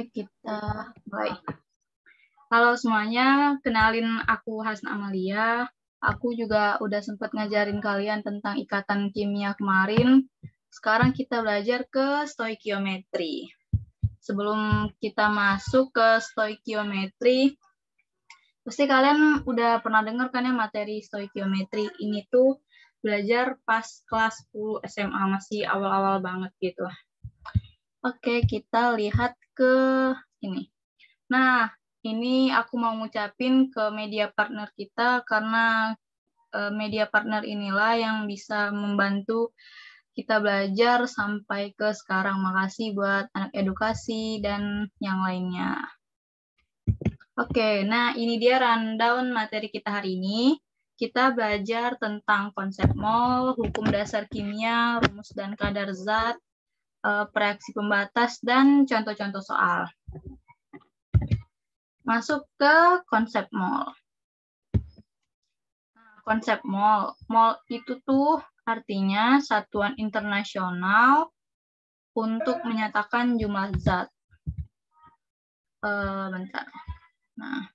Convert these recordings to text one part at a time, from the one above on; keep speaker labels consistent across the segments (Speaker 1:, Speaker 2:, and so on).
Speaker 1: kita mulai. Halo semuanya, kenalin aku Hasna Amalia. Aku juga udah sempat ngajarin kalian tentang ikatan kimia kemarin. Sekarang kita belajar ke stoikiometri. Sebelum kita masuk ke stoikiometri, pasti kalian udah pernah dengar kan ya materi stoikiometri. Ini tuh belajar pas kelas 10 SMA, masih awal-awal banget gitu. Oke, kita lihat ke ini. Nah, ini aku mau ngucapin ke media partner kita karena media partner inilah yang bisa membantu kita belajar sampai ke sekarang. Makasih buat anak edukasi dan yang lainnya. Oke, nah ini dia rundown materi kita hari ini. Kita belajar tentang konsep mol, hukum dasar kimia, rumus dan kadar zat, reaksi pembatas, dan contoh-contoh soal. Masuk ke konsep mol. Nah, konsep mol. Mol itu tuh artinya satuan internasional untuk menyatakan jumlah zat. Bentar. Nah,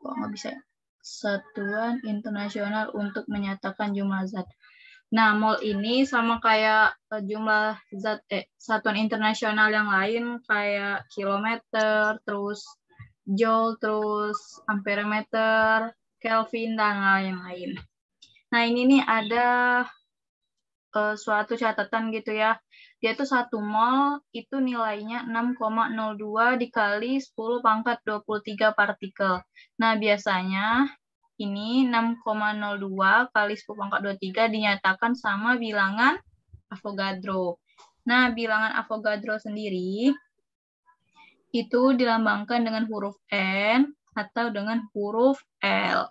Speaker 1: kok nggak bisa ya? Satuan internasional untuk menyatakan jumlah zat. Nah, mol ini sama kayak jumlah zat satuan internasional yang lain kayak kilometer, terus joule, terus amperemeter, Kelvin, dan lain-lain. Nah, ini nih ada suatu catatan gitu ya. Dia tuh 1 mol itu nilainya 6,02 dikali 10 pangkat 23 partikel. Nah, biasanya ini 6,02 kali 10 pangkat 23 dinyatakan sama bilangan Avogadro. Nah, bilangan Avogadro sendiri itu dilambangkan dengan huruf N atau dengan huruf L.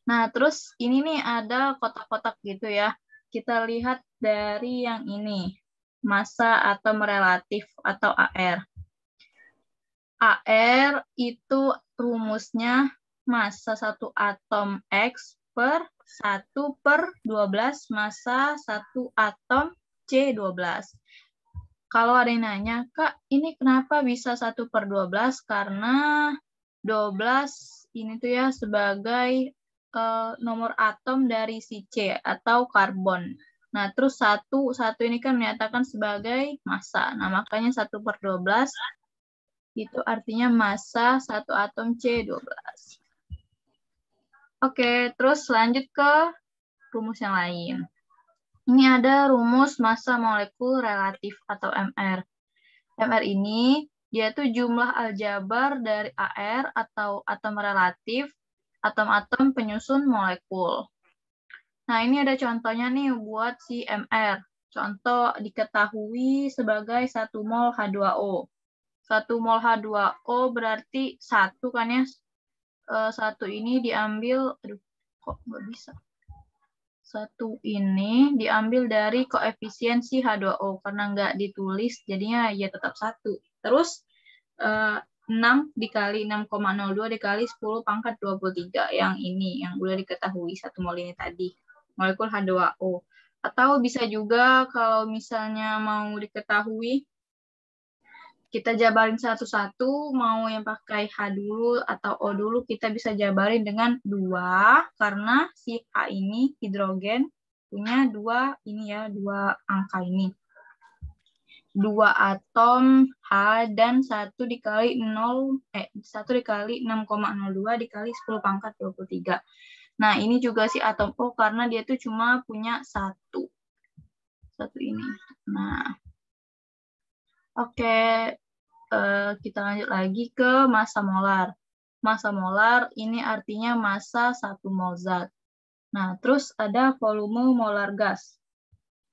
Speaker 1: Nah, terus ini nih ada kotak-kotak gitu ya. Kita lihat dari yang ini, massa atom relatif atau AR. AR itu rumusnya massa satu atom X per 1/12 massa satu atom C12. Kalau ada yang nanya, Kak, ini kenapa bisa 1/12? Karena 12 ini tuh ya sebagai nomor atom dari si C atau karbon. Nah, terus satu ini kan menyatakan sebagai massa. Nah, makanya 1/12 itu artinya massa satu atom C12. Oke, terus lanjut ke rumus yang lain. Ini ada rumus massa molekul relatif atau MR. MR ini dia tuh jumlah aljabar dari AR atau atom relatif, atom-atom penyusun molekul. Nah, ini ada contohnya nih buat si MR. Contoh diketahui sebagai 1 mol H2O. 1 mol H2O berarti 1 kan ya. 1 ini diambil, aduh kok nggak bisa. 1 ini diambil dari koefisiensi H2O karena nggak ditulis jadinya ya tetap 1. Terus 6 dikali 6,02 dikali 10 pangkat 23 yang ini yang udah diketahui 1 mol ini tadi molekul H2O. Atau bisa juga kalau misalnya mau diketahui kita jabarin satu-satu, mau yang pakai H dulu atau O dulu, kita bisa jabarin dengan 2, karena si H ini hidrogen punya 2 ini ya, 2 angka ini. 2 atom H dan 1 dikali 6,02 dikali 10 pangkat 23. Nah, ini juga si atom O karena dia tuh cuma punya 1. 1 ini. Nah, oke. Kita lanjut lagi ke massa molar. Massa molar ini artinya massa 1 mol zat. Nah, terus ada volume molar gas.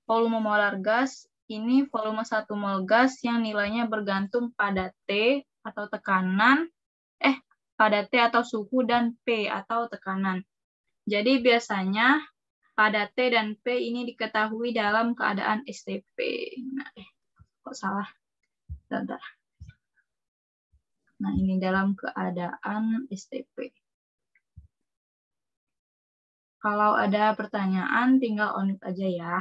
Speaker 1: Volume molar gas ini volume 1 mol gas yang nilainya bergantung pada T atau tekanan, pada T atau suhu dan P atau tekanan. Jadi biasanya pada T dan P ini diketahui dalam keadaan STP. Nah, kok salah? Bentar. Nah, ini dalam keadaan STP. Kalau ada pertanyaan, tinggal on aja ya.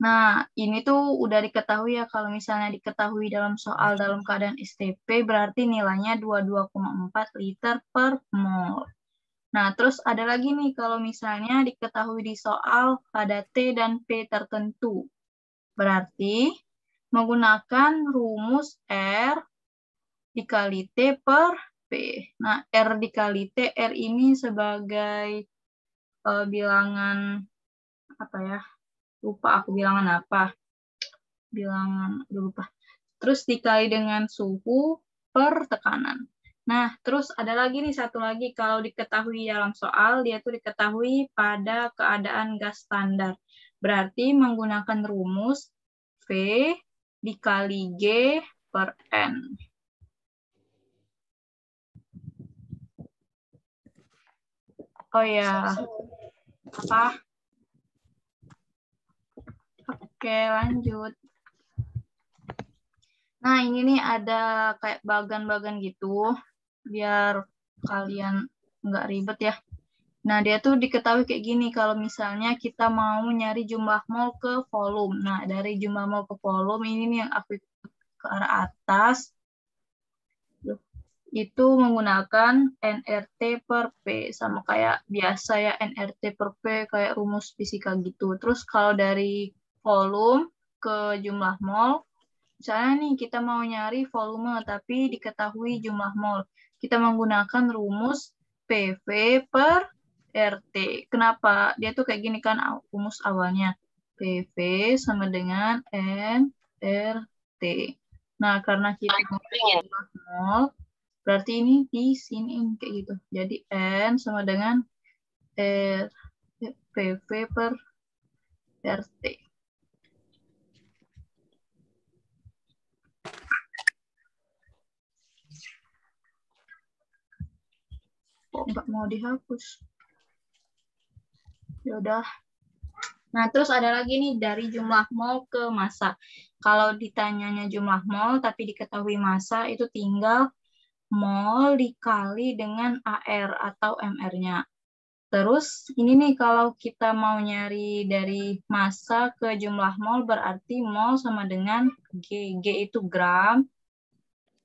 Speaker 1: Nah, ini tuh udah diketahui ya, kalau misalnya diketahui dalam soal dalam keadaan STP, berarti nilainya 22,4 liter per mol. Nah, terus ada lagi nih, kalau misalnya diketahui di soal pada T dan P tertentu. Berarti menggunakan rumus R dikali T per P. Nah, R dikali T, R ini sebagai bilangan, apa ya, lupa aku bilangan apa. Lupa. Terus dikali dengan suhu per tekanan. Nah, terus ada lagi nih satu lagi, kalau diketahui dalam soal, dia tuh diketahui pada keadaan gas standar. Berarti menggunakan rumus V dikali G per N. Oh ya, apa? Oke, lanjut. Nah, ini nih ada kayak bagan-bagan gitu, biar kalian nggak ribet ya. Nah, dia tuh diketahui kayak gini, kalau misalnya kita mau nyari jumlah mol ke volume. Nah, dari jumlah mol ke volume, ini nih yang aku ke arah atas, itu menggunakan nRT per P. Sama kayak biasa ya, nRT per P, kayak rumus fisika gitu. Terus kalau dari volume ke jumlah mol, misalnya nih kita mau nyari volume, tapi diketahui jumlah mol. Kita menggunakan rumus PV per RT. Kenapa? Dia tuh kayak gini kan rumus awalnya. PV sama dengan nRT. Nah, karena kita ingin mol, berarti ini di sini kayak gitu. Jadi N sama dengan R, PV per RT. Kok nggak mau dihapus? Ya udah. Nah, terus ada lagi nih dari jumlah mol ke massa. Kalau ditanyanya jumlah mol tapi diketahui massa, itu tinggal mol dikali dengan AR atau MR-nya. Terus ini nih kalau kita mau nyari dari massa ke jumlah mol, berarti mol sama dengan G. G itu gram.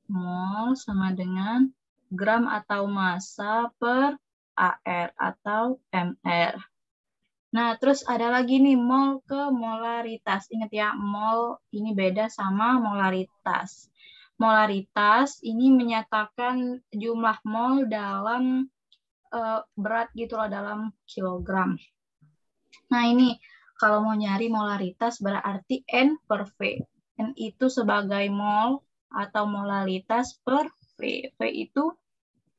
Speaker 1: Mol sama dengan gram atau massa per AR atau MR. Nah, terus ada lagi nih mol ke molaritas. Ingat ya, mol ini beda sama molaritas. Molaritas ini menyatakan jumlah mol dalam berat gitu loh, dalam kilogram. Nah, ini kalau mau nyari molaritas berarti N per V. N itu sebagai mol atau molaritas per V. V itu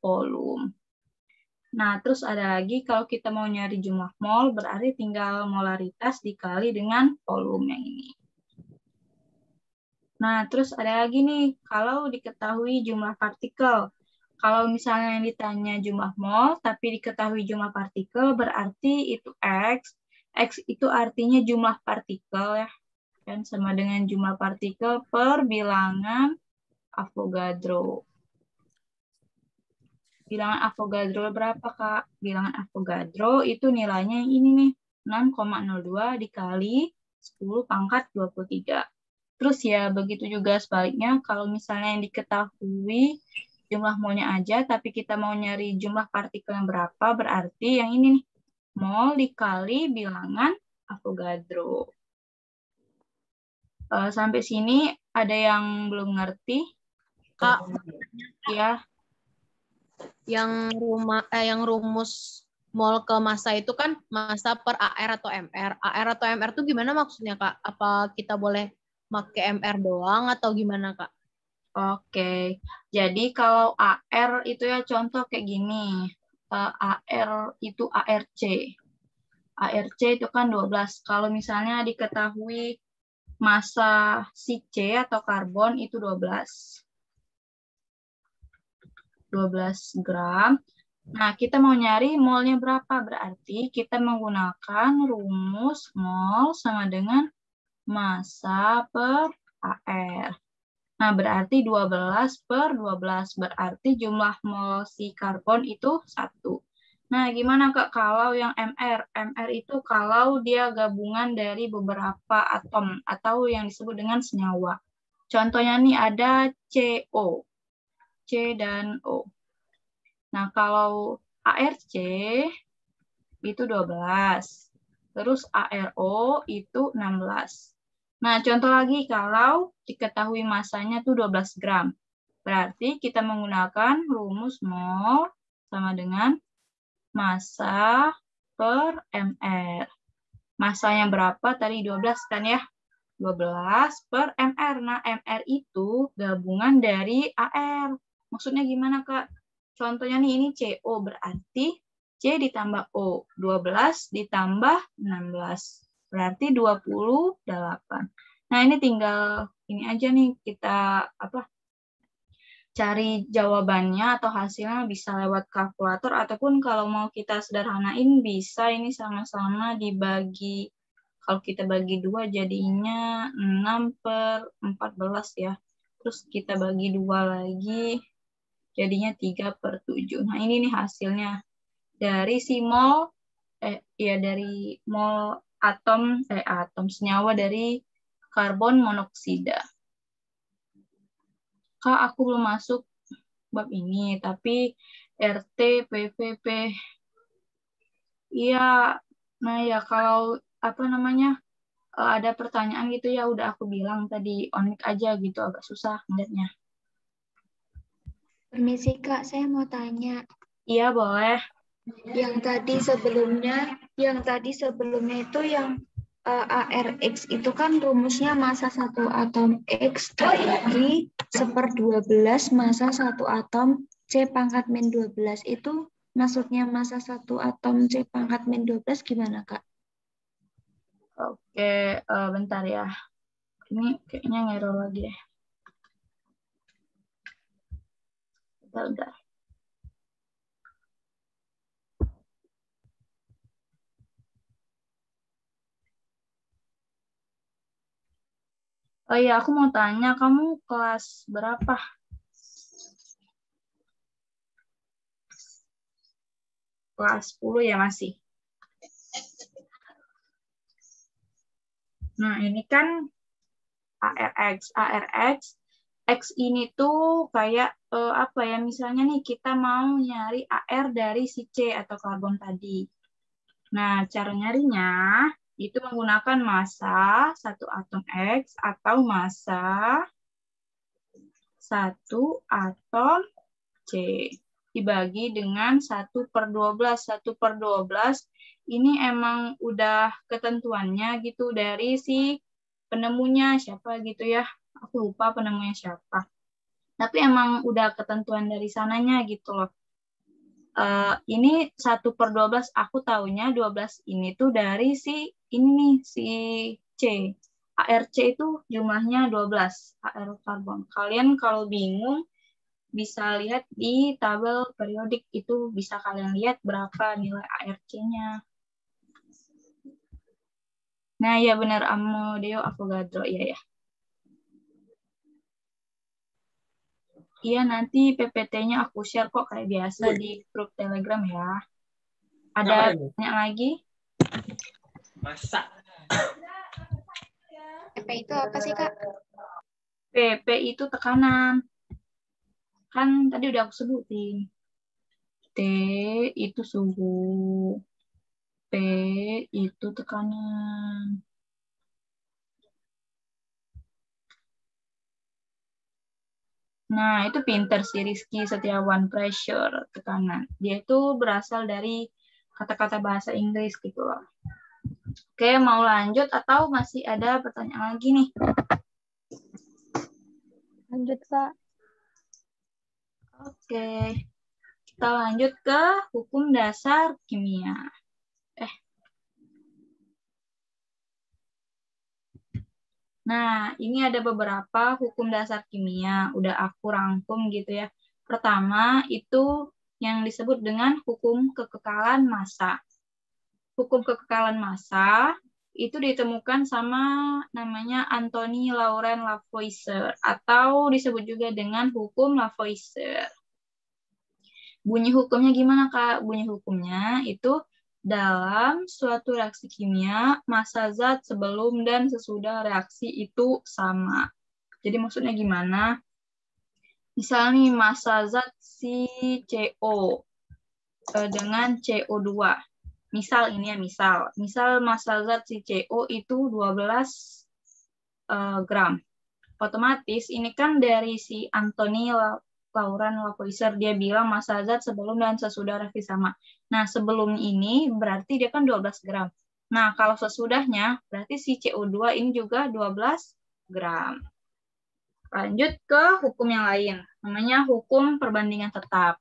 Speaker 1: volume. Nah, terus ada lagi kalau kita mau nyari jumlah mol, berarti tinggal molaritas dikali dengan volume yang ini. Nah, terus ada lagi nih, kalau diketahui jumlah partikel. Kalau misalnya yang ditanya jumlah mol, tapi diketahui jumlah partikel, berarti itu X. X itu artinya jumlah partikel ya. Dan sama dengan jumlah partikel per bilangan Avogadro. Bilangan Avogadro berapa, Kak? Bilangan Avogadro itu nilainya ini nih, 6,02 dikali 10 pangkat 23. Terus ya, begitu juga sebaliknya, kalau misalnya yang diketahui jumlah molnya aja, tapi kita mau nyari jumlah partikel yang berapa, berarti yang ini nih, mol dikali bilangan Avogadro. Sampai sini ada yang belum ngerti?
Speaker 2: Kak,
Speaker 1: Ya.
Speaker 2: yang rumus mol ke massa itu kan massa per AR atau MR. AR atau MR itu gimana maksudnya, Kak? Apa kita boleh pakai MR doang atau gimana, Kak?
Speaker 1: Oke, jadi kalau AR itu ya contoh kayak gini. AR itu ARC. ARC itu kan 12. Kalau misalnya diketahui massa si C atau karbon itu 12. 12 gram. Nah, kita mau nyari molnya berapa? Berarti kita menggunakan rumus mol sama dengan massa per AR. Nah, berarti 12 per 12. Berarti jumlah mol si karbon itu 1. Nah, gimana Kak kalau yang MR? MR itu kalau dia gabungan dari beberapa atom atau yang disebut dengan senyawa. Contohnya nih ada CO, C dan O. Nah, kalau ARC itu 12. Terus ARO itu 16. Nah, contoh lagi kalau diketahui masanya tuh 12 gram. Berarti kita menggunakan rumus mol sama dengan massa per mr. Masanya berapa? Tadi 12 kan ya? 12 per mr. Nah, mr itu gabungan dari AR. Maksudnya gimana, Kak? Contohnya nih, ini CO berarti C ditambah O. 12 ditambah 16. Berarti 28. Nah, ini tinggal ini aja nih kita cari jawabannya atau hasilnya bisa lewat kalkulator ataupun kalau mau kita sederhanain bisa ini sama-sama dibagi. Kalau kita bagi 2 jadinya 6/14 ya. Terus kita bagi 2 lagi jadinya 3/7. Nah, ini nih hasilnya. Dari si mol dari mol atom senyawa dari karbon monoksida. Kak, aku belum masuk bab ini, tapi RT, PVP. Iya, nah ya kalau ada pertanyaan gitu ya udah aku bilang tadi on mic aja gitu, agak susah ngeliatnya.
Speaker 3: Permisi Kak, saya mau tanya.
Speaker 1: Iya, boleh.
Speaker 3: Yang tadi sebelumnya itu yang ARX itu kan rumusnya massa satu atom X dibagi 1/12 massa satu atom C pangkat min 12. Itu maksudnya massa satu atom C pangkat min 12 gimana Kak?
Speaker 1: Oke, bentar ya. Ini kayaknya ngerol lagi deh. Bentar. Oh iya, aku mau tanya, kamu kelas berapa? Kelas 10 ya masih? Nah, ini kan ARX. X ini tuh kayak misalnya nih kita mau nyari AR dari si C atau karbon tadi. Nah, cara nyarinya itu menggunakan massa satu atom X atau massa satu atom C dibagi dengan 1/12. 1/12 ini emang udah ketentuannya gitu dari si penemunya siapa gitu ya. Aku lupa penemunya siapa. Tapi emang udah ketentuan dari sananya gitu loh. Ini 1/12 aku taunya 12 ini tuh dari si ini nih, si C. ARC itu jumlahnya 12, AR karbon. Kalian kalau bingung bisa lihat di tabel periodik itu bisa kalian lihat berapa nilai ARC-nya. Nah, ya benar Amodeo Avogadro ya. Iya, nanti PPT-nya aku share kok kayak biasa di grup Telegram ya. Ada pertanyaan lagi?
Speaker 4: Masa?
Speaker 3: PP itu apa sih Kak?
Speaker 1: PP itu tekanan. Kan tadi udah aku sebutin. T itu suhu. P itu tekanan. Nah, itu pinter si Rizky Setiawan, pressure, tekanan. Dia itu berasal dari kata-kata bahasa Inggris gitu loh. Oke, mau lanjut atau masih ada pertanyaan lagi nih?
Speaker 3: Lanjut Kak.
Speaker 1: Oke, kita lanjut ke hukum dasar kimia. Nah, ini ada beberapa hukum dasar kimia, udah aku rangkum gitu ya. Pertama, itu yang disebut dengan hukum kekekalan massa. Hukum kekekalan massa itu ditemukan sama namanya Anthony Laurent Lavoisier atau disebut juga dengan hukum Lavoisier. Bunyi hukumnya gimana, Kak? Bunyi hukumnya itu dalam suatu reaksi kimia, massa zat sebelum dan sesudah reaksi itu sama. Jadi maksudnya gimana? Misal nih massa zat si CO dengan CO2. Misal ini ya, misal massa zat si CO itu 12 gram. Otomatis ini kan dari si Anthony Laurent Lavoisier, dia bilang massa zat sebelum dan sesudah reaksi sama. Nah, sebelum ini berarti dia kan 12 gram. Nah, kalau sesudahnya berarti si CO2 ini juga 12 gram. Lanjut ke hukum yang lain, namanya hukum perbandingan tetap.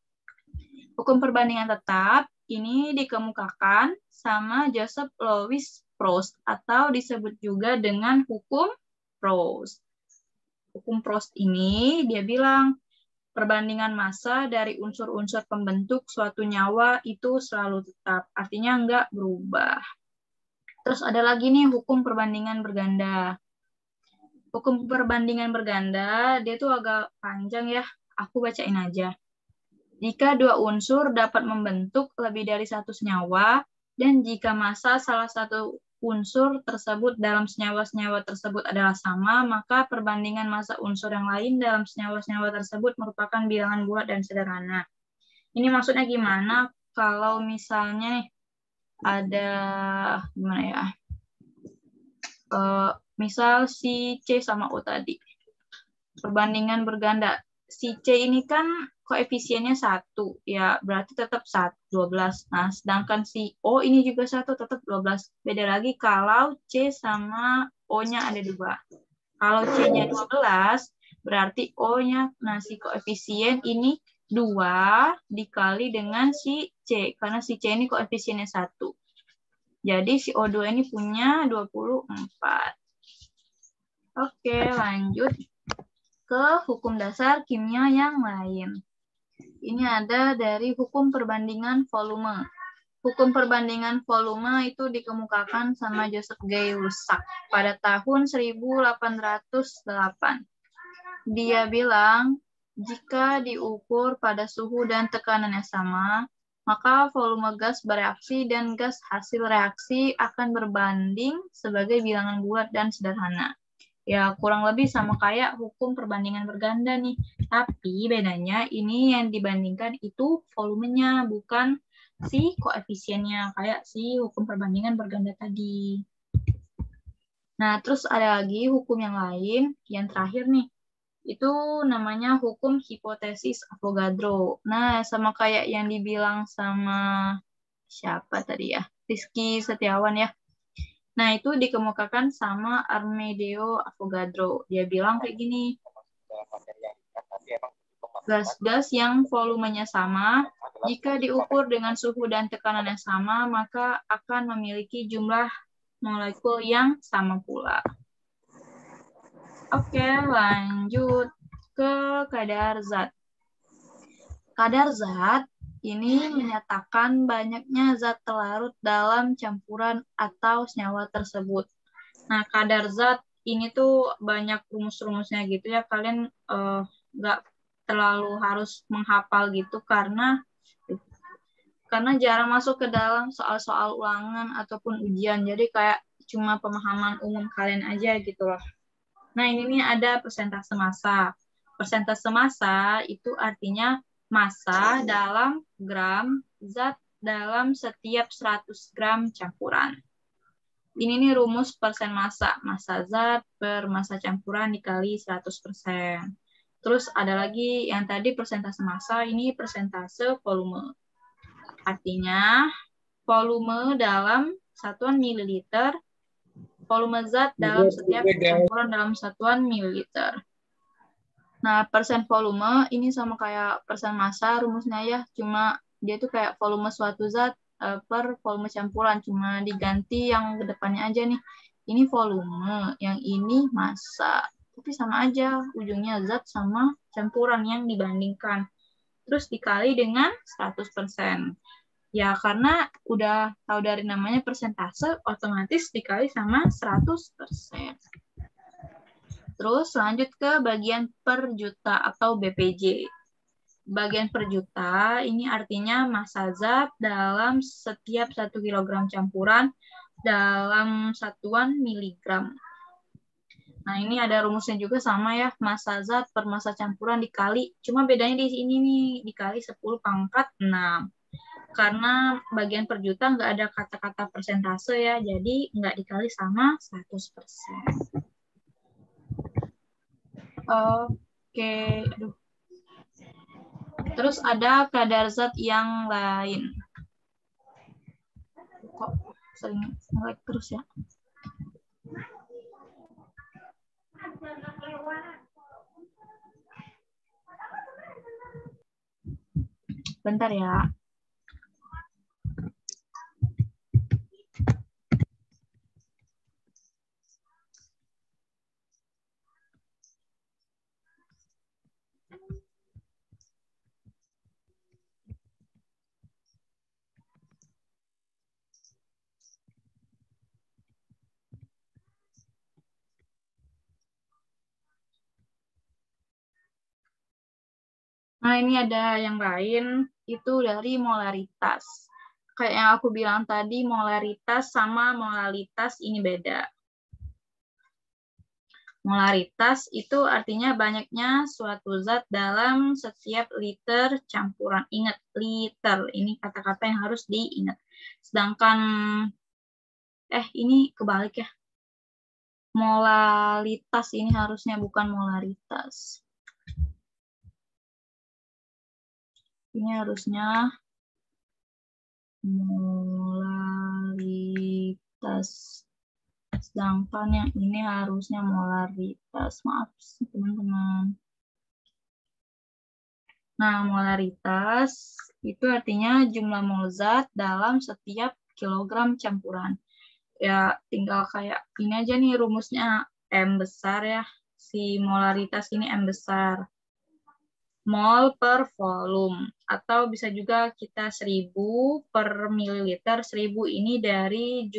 Speaker 1: Hukum perbandingan tetap ini dikemukakan sama Joseph Louis Proust atau disebut juga dengan hukum Proust. Hukum Proust ini dia bilang perbandingan massa dari unsur-unsur pembentuk suatu nyawa itu selalu tetap, artinya enggak berubah. Terus ada lagi nih hukum perbandingan berganda. Hukum perbandingan berganda, dia tuh agak panjang ya, aku bacain aja. Jika dua unsur dapat membentuk lebih dari satu senyawa, dan jika massa salah satu unsur tersebut dalam senyawa-senyawa tersebut adalah sama, maka perbandingan massa unsur yang lain dalam senyawa-senyawa tersebut merupakan bilangan bulat dan sederhana. Ini maksudnya gimana? Kalau misalnya nih, ada gimana ya? Misal si C sama O tadi. Perbandingan berganda. Si C ini kan koefisiennya 1, ya berarti tetap 12. Nah, sedangkan si O ini juga 1, tetap 12. Beda lagi kalau C sama O-nya ada 2. Kalau C-nya 12, berarti O-nya, nah si koefisien ini 2 dikali dengan si C, karena si C ini koefisiennya 1. Jadi si O2 ini punya 24. Oke, lanjut ke hukum dasar kimia yang lain. Ini ada dari hukum perbandingan volume. Hukum perbandingan volume itu dikemukakan sama Joseph Gay-Lussac pada tahun 1808. Dia bilang, jika diukur pada suhu dan tekanan yang sama, maka volume gas bereaksi dan gas hasil reaksi akan berbanding sebagai bilangan bulat dan sederhana. Ya, kurang lebih sama kayak hukum perbandingan berganda nih. Tapi bedanya ini yang dibandingkan itu volumenya, bukan si koefisiennya, kayak si hukum perbandingan berganda tadi. Nah, terus ada lagi hukum yang lain, yang terakhir nih. Itu namanya hukum hipotesis Avogadro. Nah, sama kayak yang dibilang sama siapa tadi ya? Rizky Setiawan ya. Nah, itu dikemukakan sama Amedeo Avogadro. Dia bilang kayak gini, gas-gas yang volumenya sama, jika diukur dengan suhu dan tekanan yang sama, maka akan memiliki jumlah molekul yang sama pula. Oke, lanjut ke kadar zat. Kadar zat ini menyatakan banyaknya zat terlarut dalam campuran atau senyawa tersebut. Nah, kadar zat ini tuh banyak rumus-rumusnya gitu ya. Kalian nggak terlalu harus menghafal gitu karena jarang masuk ke dalam soal-soal ulangan ataupun ujian. Jadi kayak cuma pemahaman umum kalian aja gitu loh. Nah, ini nih ada persentase massa. Persentase massa itu artinya massa dalam gram zat dalam setiap 100 gram campuran. Ini nih rumus persen massa. Massa zat per massa campuran dikali 100%. Terus ada lagi yang tadi persentase massa, ini persentase volume. Artinya volume dalam satuan mililiter, volume zat dalam setiap campuran dalam satuan mililiter. Nah, persen volume ini sama kayak persen massa rumusnya ya, cuma dia tuh kayak volume suatu zat per volume campuran, cuma diganti yang ke depannya aja nih. Ini volume, yang ini massa. Tapi sama aja, ujungnya zat sama campuran yang dibandingkan. Terus dikali dengan 100%. Ya, karena udah tahu dari namanya persentase, otomatis dikali sama 100%. Terus lanjut ke bagian per juta atau BPJ. bagian per juta, ini artinya massa zat dalam setiap 1 kg campuran dalam satuan miligram. Nah, ini ada rumusnya juga sama ya, massa zat per massa campuran dikali, cuma bedanya di sini nih, dikali 10 pangkat 6. Karena bagian per juta nggak ada kata-kata persentase ya, jadi nggak dikali sama 100%. Oke, aduh. Terus ada kadar zat yang lain. Kok sering nge-lag terus ya? Bentar ya. Nah, ini ada yang lain, itu dari molaritas. Kayak yang aku bilang tadi, molaritas sama molalitas ini beda. Molaritas itu artinya banyaknya suatu zat dalam setiap liter campuran. Ingat, liter. Ini kata-kata yang harus diingat. Sedangkan, ini kebalik ya. Molalitas ini harusnya bukan molaritas. Ini harusnya molaritas. Sedangkan yang ini harusnya molaritas. Maaf, teman-teman. Nah, molaritas itu artinya jumlah mol zat dalam setiap kilogram campuran. Ya, tinggal kayak ini aja nih rumusnya, M besar ya. Si molaritas ini M besar. Mol per volume, atau bisa juga kita 1000 per mililiter. 1000 ini dari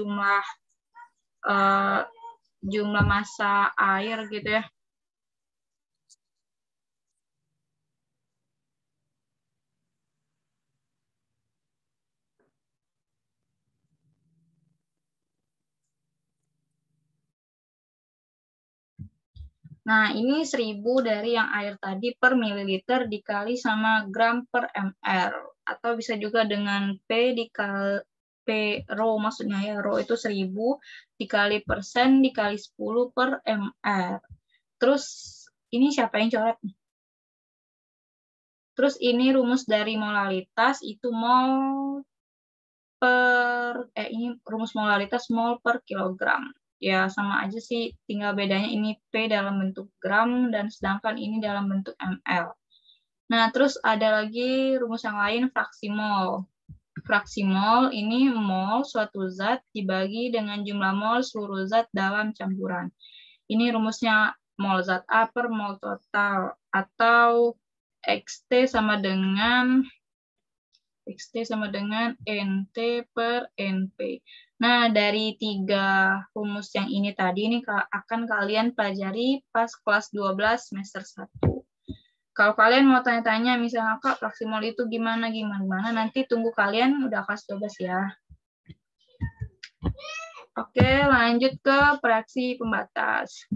Speaker 1: jumlah massa air gitu ya. Nah, ini 1000 dari yang air tadi per mililiter dikali sama gram per ml. Atau bisa juga dengan P dikali P rho, maksudnya ya, rho itu 1000 dikali persen dikali 10 per ml. Terus, ini siapa yang coret? Terus ini rumus dari molalitas, itu mol per, ini rumus molalitas mol per kilogram. Ya, sama aja sih, tinggal bedanya ini P dalam bentuk gram, dan sedangkan ini dalam bentuk ml. Nah, terus ada lagi rumus yang lain, fraksi mol. Fraksi mol ini mol suatu zat dibagi dengan jumlah mol seluruh zat dalam campuran. Ini rumusnya mol zat A per mol total, atau XT sama dengan NT per NP. Nah, dari 3 rumus yang ini tadi, ini akan kalian pelajari pas kelas 12 semester 1. Kalau kalian mau tanya-tanya, misalnya, Kak, fraksi mol itu gimana, nanti tunggu kalian udah kelas 12 ya. Oke, lanjut ke reaksi pembatas.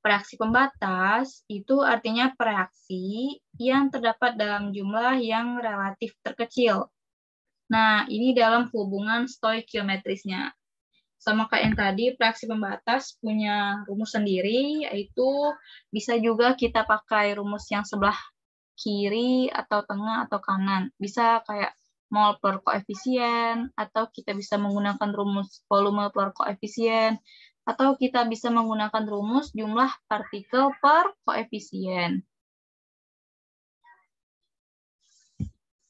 Speaker 1: Reaksi pembatas itu artinya reaksi yang terdapat dalam jumlah yang relatif terkecil. Nah, ini dalam hubungan stoikiometrisnya. Sama kayak yang tadi, reaksi pembatas punya rumus sendiri, yaitu bisa juga kita pakai rumus yang sebelah kiri atau tengah atau kanan. Bisa kayak mol per koefisien, atau kita bisa menggunakan rumus volume per koefisien, atau kita bisa menggunakan rumus jumlah partikel per koefisien.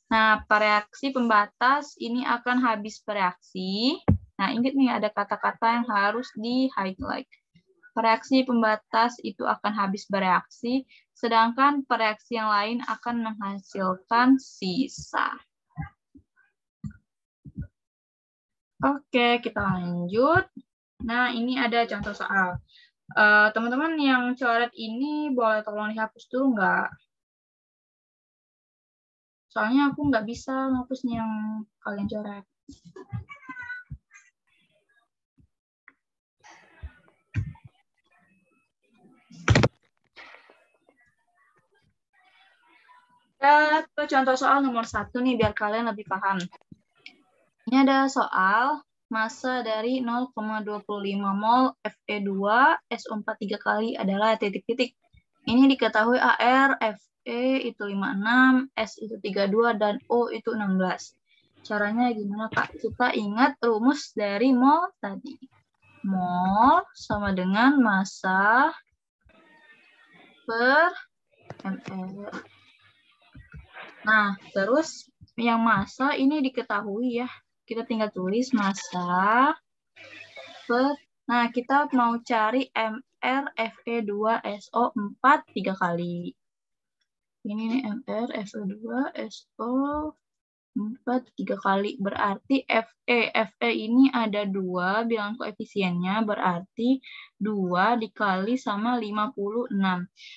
Speaker 1: Nah, reaksi pembatas ini akan habis bereaksi. Nah, ingat nih ada kata-kata yang harus di-highlight. Reaksi pembatas itu akan habis bereaksi, sedangkan reaksi yang lain akan menghasilkan sisa. Oke, kita lanjut. Nah, ini ada contoh soal. Teman-teman yang coret ini boleh tolong dihapus dulu nggak? Soalnya aku nggak bisa ngapusnya yang kalian coret. Kita ke contoh soal nomor 1 nih, biar kalian lebih paham. Ini ada soal massa dari 0,25 mol Fe2 SO4 3 kali adalah titik-titik. Ini diketahui AR, Fe itu 56, S itu 32, dan O itu 16. Caranya gimana, Kak? Kita ingat rumus dari mol tadi. Mol sama dengan massa per ml. Nah, terus yang massa ini diketahui ya. Kita tinggal tulis massa per. Nah, kita mau cari MR Fe2SO4 3 kali. Ini nih MR Fe2SO4 3 kali. Berarti Fe ini ada 2 bilangan koefisiennya. Berarti 2 dikali sama 56.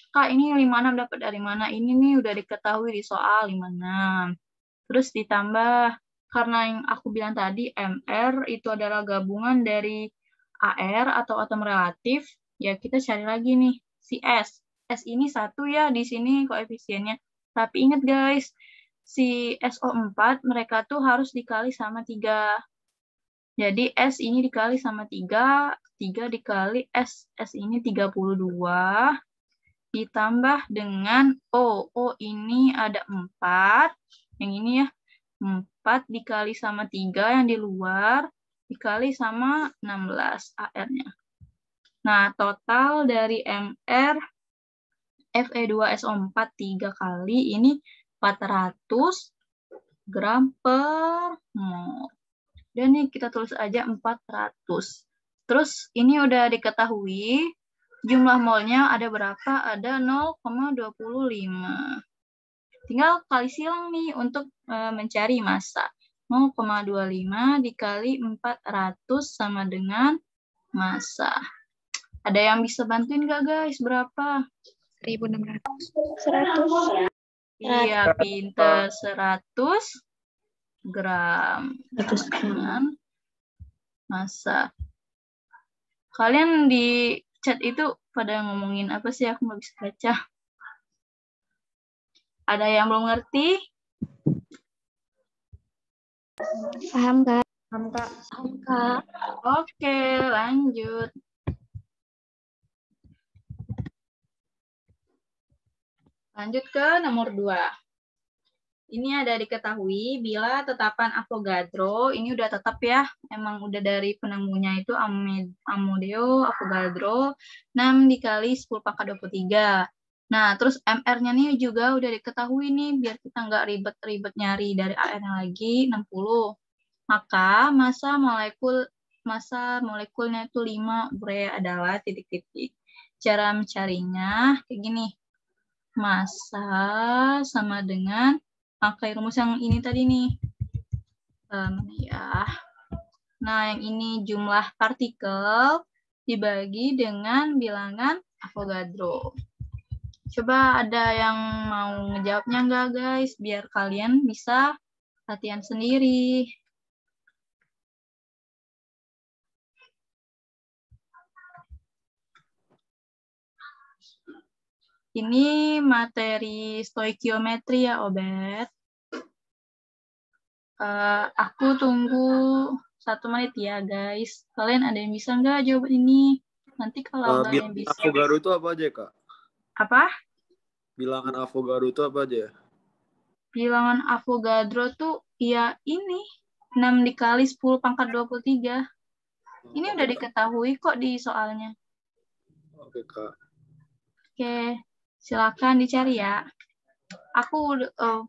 Speaker 1: Kak, ini 56 dapat dari mana? Ini nih udah diketahui di soal 56. Terus ditambah, karena yang aku bilang tadi, MR itu adalah gabungan dari AR atau atom relatif, ya kita cari lagi nih, si S. S ini 1 ya, di sini koefisiennya. Tapi ingat guys, si SO4 mereka tuh harus dikali sama 3. Jadi S ini dikali sama 3, 3 dikali S. S ini 32, ditambah dengan O. O ini ada 4, yang ini ya. 4 dikali sama 3 yang di luar, dikali sama 16 AR-nya. Nah, total dari MR Fe2SO4 3 kali ini 400 gram per mol. Dan nih kita tulis aja 400. Terus ini udah diketahui jumlah molnya ada berapa? Ada 0,25. Tinggal kali silang nih untuk mencari massa. 0,25 dikali 400 sama dengan massa. Ada yang bisa bantuin nggak guys? Berapa?
Speaker 3: 1.600. 100.
Speaker 1: Iya, pinter. 100 gram. Dengan massa. Kalian di chat itu pada ngomongin apa sih? Aku nggak bisa baca. Ada yang belum ngerti?
Speaker 3: Paham, Kak?
Speaker 1: Paham, Kak?
Speaker 3: Paham, Kak.
Speaker 1: Oke, lanjut. Lanjut ke nomor 2. Ini ada diketahui bila tetapan Avogadro, ini udah tetap ya, emang udah dari penemunya itu Amedeo Avogadro, 6 dikali 10 pangkat 23. Nah, terus MR-nya nih juga udah diketahui nih, biar kita nggak ribet-ribet nyari dari AR-nya lagi, 60. Maka massa molekulnya itu 5, urea adalah titik-titik. Cara mencarinya kayak gini. Massa sama dengan pakai rumus yang ini tadi nih. Nah, yang ini jumlah partikel dibagi dengan bilangan Avogadro. Coba ada yang mau ngejawabnya nggak guys? Biar kalian bisa latihan sendiri. Ini materi stoikiometri ya, Obet. Aku tunggu 1 menit ya, guys. Kalian ada yang bisa nggak jawab ini? Nanti kalau nggak ada yang bisa.
Speaker 5: Avogadro itu apa aja, Kak?
Speaker 1: Apa?
Speaker 5: Bilangan Avogadro itu apa aja?
Speaker 1: Bilangan Avogadro tuh ya ini. 6 dikali 10 pangkat 23. Ini udah diketahui kok di soalnya.
Speaker 5: Oke, Kak.
Speaker 1: Oke, silakan dicari ya. Aku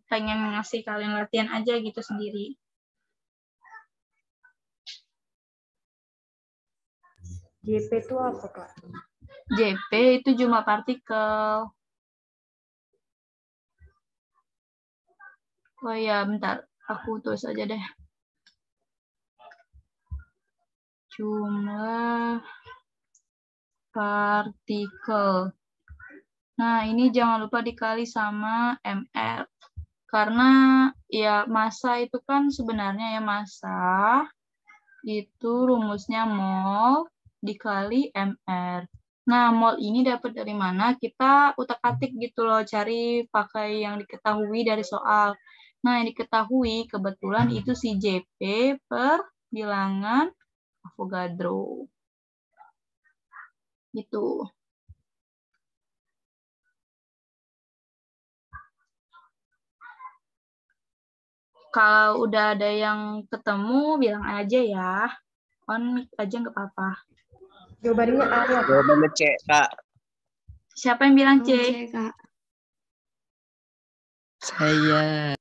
Speaker 1: pengen ngasih kalian latihan aja gitu sendiri.
Speaker 3: JP itu apa, Kak?
Speaker 1: JP itu jumlah partikel. Oh iya, bentar. Aku tulis aja deh. Jumlah partikel. Nah, ini jangan lupa dikali sama MR. Karena ya massa itu kan sebenarnya ya massa itu rumusnya mol dikali MR. Nah, mol ini dapat dari mana? Kita utak-atik gitu loh, cari pakai yang diketahui dari soal. Nah, yang diketahui kebetulan itu si JP per bilangan Avogadro. Gitu. Kalau udah ada yang ketemu, bilang aja ya. On mic aja nggak apa-apa.
Speaker 6: Jawabannya A ya, Kak.
Speaker 7: Jawabannya C, Kak.
Speaker 1: Siapa yang bilang C?
Speaker 3: Kak.
Speaker 7: Saya.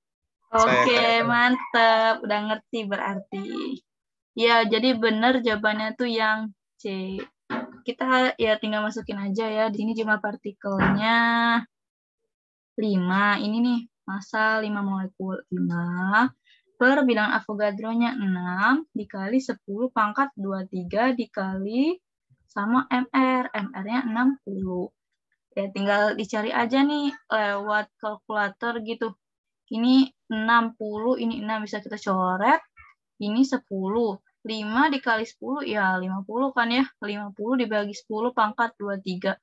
Speaker 1: Oke,
Speaker 7: Kak.
Speaker 1: mantep. Udah ngerti berarti. Ya, jadi benar jawabannya tuh yang C. Kita ya tinggal masukin aja ya. Di sini jumlah partikelnya 5. Ini nih, massa 5 molekul. 5 per bilangan Avogadro-nya 6 dikali 10 pangkat 23 dikali sama MR. MR-nya 60. Ya, tinggal dicari aja nih lewat kalkulator gitu. Ini 60, ini 6 bisa kita coret. Ini 10. 5 dikali 10 ya 50 kan ya. 50 dibagi 10 pangkat 23.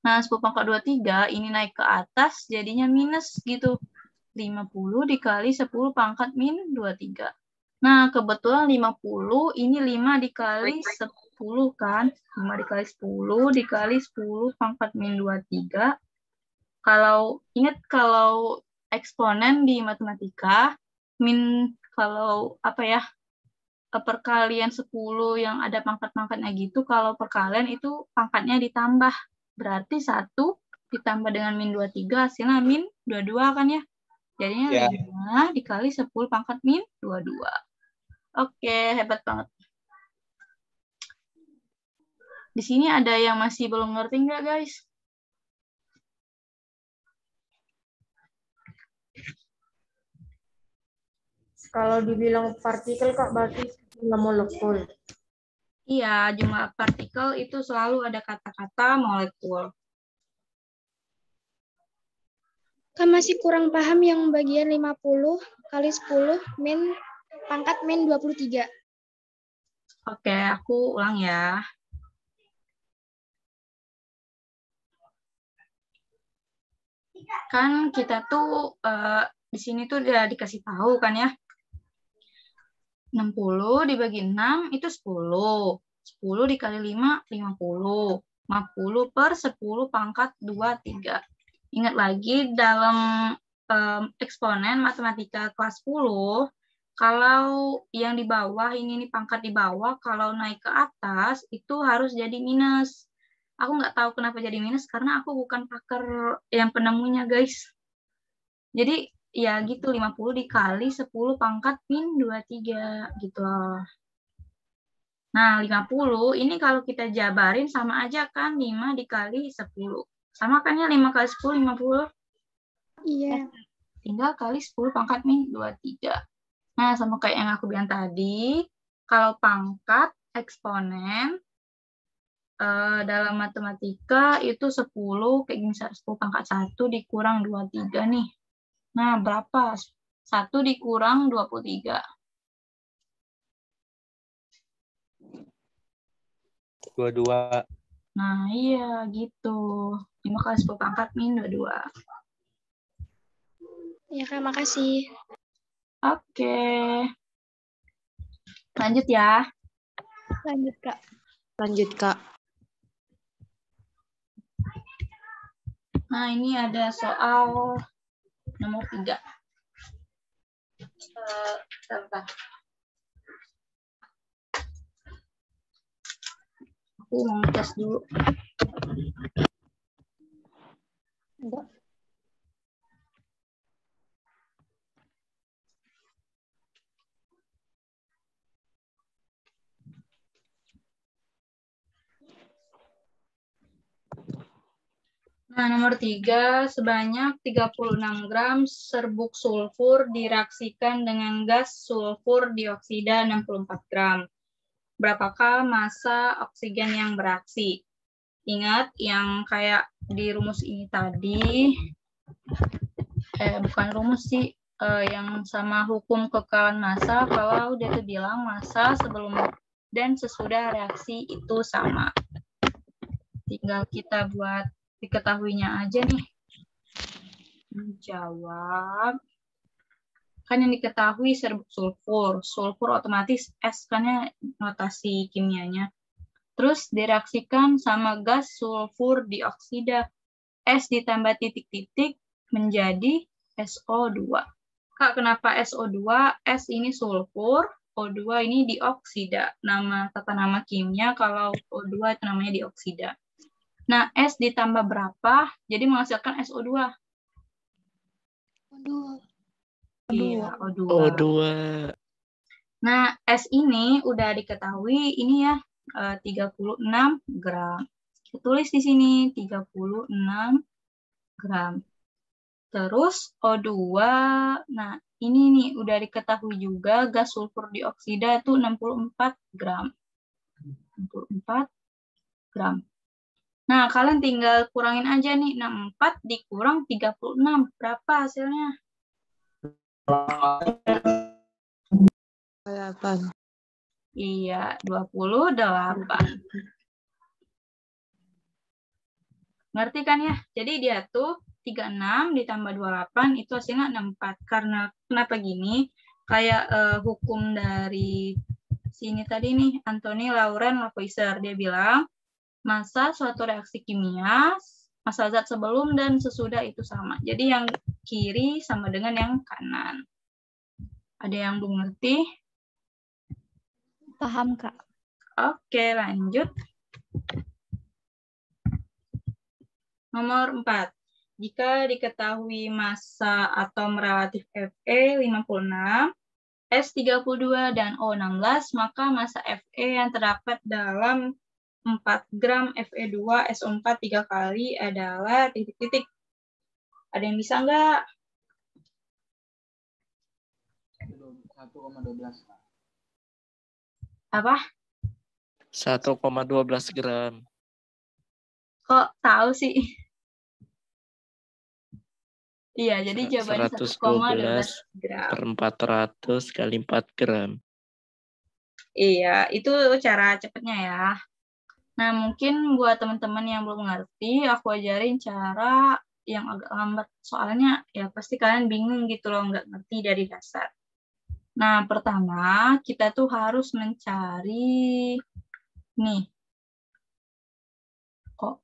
Speaker 1: Nah, 10 pangkat 23 ini naik ke atas jadinya minus gitu. 50 dikali 10 pangkat min 23. Nah, kebetulan 50 ini 5 dikali 10 kan. 5 dikali 10 dikali 10 pangkat min 23. Kalau ingat kalau eksponen di matematika, kalau apa ya, perkalian 10 yang ada pangkat-pangkatnya gitu, kalau perkalian itu pangkatnya ditambah. Berarti 1 ditambah dengan min 23 hasilnya min 22 kan ya. Jadinya
Speaker 7: Ya.
Speaker 1: 5 dikali 10 pangkat min 22. Oke, hebat banget. Di sini ada yang masih belum ngerti nggak, guys?
Speaker 6: Kalau dibilang partikel, Kak, berarti jumlah molekul.
Speaker 1: Iya, jumlah partikel itu selalu ada kata-kata molekul.
Speaker 8: Kan masih kurang paham yang bagian 50 kali 10 min pangkat min 23.
Speaker 1: Oke, aku ulang ya. Kan kita tuh di sini tuh udah dikasih tahu kan ya. 60 dibagi 6 itu 10. 10 dikali 5, 50. 50 per 10 pangkat 23. Ingat lagi dalam eksponen matematika kelas 10, kalau yang di bawah, ini nih pangkat di bawah, kalau naik ke atas, itu harus jadi minus. Aku nggak tahu kenapa jadi minus, karena aku bukan pakar yang penemunya, guys. Jadi, ya gitu, 50 dikali 10 pangkat min 23, gitu loh. Nah, 50 ini kalau kita jabarin sama aja kan, 5 dikali 10. Sama kan ya, 5 kali 10, 50.
Speaker 8: Iya.
Speaker 1: Tinggal kali 10 pangkat min 23. Nah, sama kayak yang aku bilang tadi, kalau pangkat eksponen dalam matematika itu 10, kayak gini, 10 pangkat 1 dikurang 23 nih. Nah, berapa? 1 dikurang 23.
Speaker 7: 22.
Speaker 1: Nah, iya gitu. 5 kali 10 pangkat min 22.
Speaker 8: Ya, Kak, makasih.
Speaker 1: Oke. Lanjut ya.
Speaker 8: Lanjut, Kak.
Speaker 2: Lanjut, Kak.
Speaker 1: Nah, ini ada soal nomor 3. Bentar. Aku mau tes dulu. Nah, nomor 3, sebanyak 36 gram serbuk sulfur direaksikan dengan gas sulfur dioksida 64 gram. Berapakah massa oksigen yang bereaksi? Ingat yang kayak di rumus ini tadi, bukan rumus sih, yang sama hukum kekekalan massa kalau dia tuh bilang massa sebelum dan sesudah reaksi itu sama. Tinggal kita buat diketahuinya aja nih. Jawab. Kan yang diketahui serbuk sulfur. Sulfur otomatis S kan ya notasi kimianya. Terus direaksikan sama gas sulfur dioksida. S ditambah titik-titik menjadi SO2. Kak, kenapa SO2? S ini sulfur, O2 ini dioksida. Tata nama kimia kalau O2 itu namanya dioksida. Nah, S ditambah berapa? Jadi menghasilkan SO2. Iya, O2.
Speaker 7: O2.
Speaker 1: Nah, S ini udah diketahui ini ya 36 gram. Kita tulis di sini 36 gram. Terus O2, nah ini nih udah diketahui juga gas sulfur dioksida itu 64 gram. 64 gram. Nah, kalian tinggal kurangin aja nih, 64 dikurang 36. Berapa hasilnya?
Speaker 2: 8.
Speaker 1: Iya, 28. Ngerti kan ya? Jadi dia tuh 36 ditambah 28 itu hasilnya 64. Karena kenapa gini? Kayak hukum dari sini tadi nih, Anthony Laurent Lavoisier. Dia bilang, massa suatu reaksi kimia, massa zat sebelum dan sesudah itu sama. Jadi yang kiri sama dengan yang kanan. Ada yang belum ngerti?
Speaker 8: Paham, Kak.
Speaker 1: Oke, lanjut. Nomor 4. Jika diketahui massa atom relatif Fe 56, S32, dan O16, maka massa Fe yang terdapat dalam 4 gram Fe2 SO4 3 kali adalah titik-titik. Ada yang bisa nggak?
Speaker 4: 1,12.
Speaker 1: Apa?
Speaker 7: 1,12 gram.
Speaker 1: Kok tahu sih? Iya, jadi jawabannya 1,12 gram.
Speaker 7: Per 400 kali 4 gram.
Speaker 1: Iya, itu cara cepatnya ya. Nah, mungkin buat teman-teman yang belum ngerti, aku ajarin cara yang agak lambat. Soalnya ya pasti kalian bingung gitu loh, nggak ngerti dari dasar. Nah, pertama kita tuh harus mencari, nih, kok,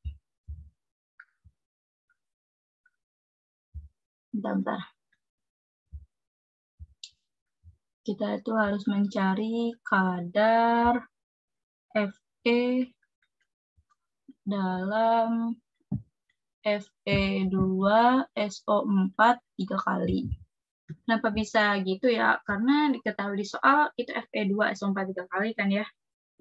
Speaker 1: bentar. Kita itu harus mencari kadar Fe dalam Fe2SO4 3 kali. Kenapa bisa gitu ya? Karena diketahui di soal itu Fe2SO4 3 kali kan ya.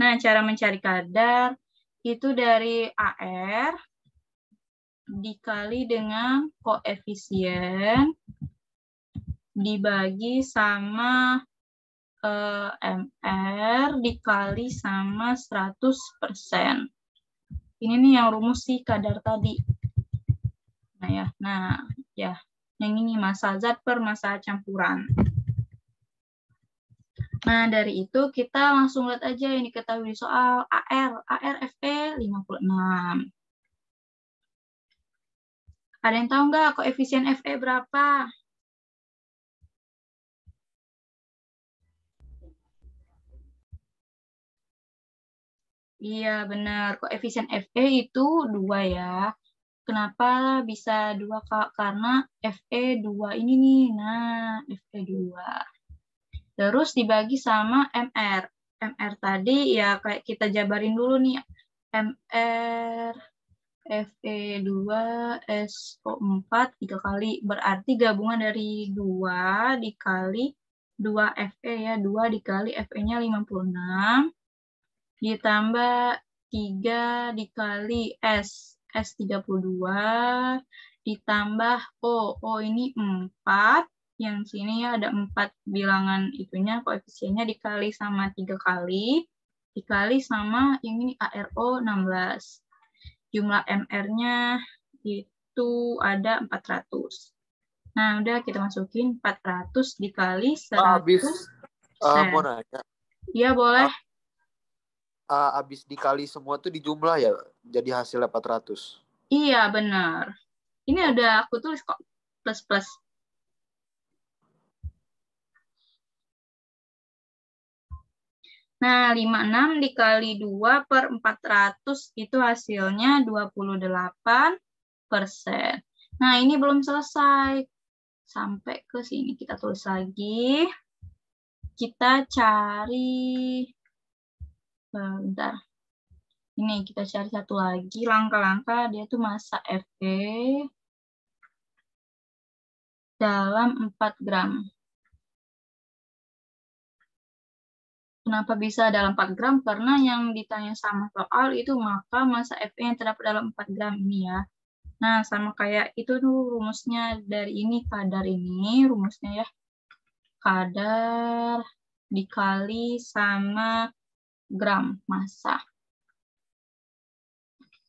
Speaker 1: Nah, cara mencari kadar itu dari AR dikali dengan koefisien dibagi sama MR dikali sama 100%. Ini nih yang rumus sih kadar tadi. Nah ya, yang ini massa zat per massa campuran. Nah, dari itu kita langsung lihat aja yang diketahui di soal AR Fe 56. Ada yang tahu nggak koefisien Fe berapa? Iya, benar. Koefisien Fe itu 2 ya. Kenapa bisa 2, Kak? Karena Fe2 ini nih. Nah, Fe2. Terus dibagi sama MR. MR tadi ya kayak kita jabarin dulu nih. MR Fe2SO4 3 kali. Berarti gabungan dari 2 dikali 2 Fe ya. 2 dikali Fe-nya 56. Ditambah 3 dikali S32, ditambah O ini 4, yang sini ya ada 4 bilangan itunya, koefisiennya dikali sama 3 kali, dikali sama yang ini ARO 16. Jumlah MR-nya itu ada 400. Nah, udah kita masukin 400 dikali 100
Speaker 5: Habis
Speaker 1: sen.
Speaker 5: mau nanya.
Speaker 1: Iya, boleh.
Speaker 5: Habis dikali semua tuh dijumlah ya, jadi hasilnya 400.
Speaker 1: Iya, benar. Ini udah aku tulis kok, plus-plus. Nah, 56 dikali 2 per 400 itu hasilnya 28%. Nah, ini belum selesai. Sampai ke sini kita tulis lagi. Kita cari, bentar. Ini kita cari satu lagi, langkah-langkah dia tuh massa Fe dalam 4 gram. Kenapa bisa dalam 4 gram? Karena yang ditanya sama soal itu maka massa Fe yang terdapat dalam 4 gram ini ya. Nah, sama kayak itu tuh rumusnya dari ini, kadar ini, rumusnya ya. Kadar dikali sama gram massa.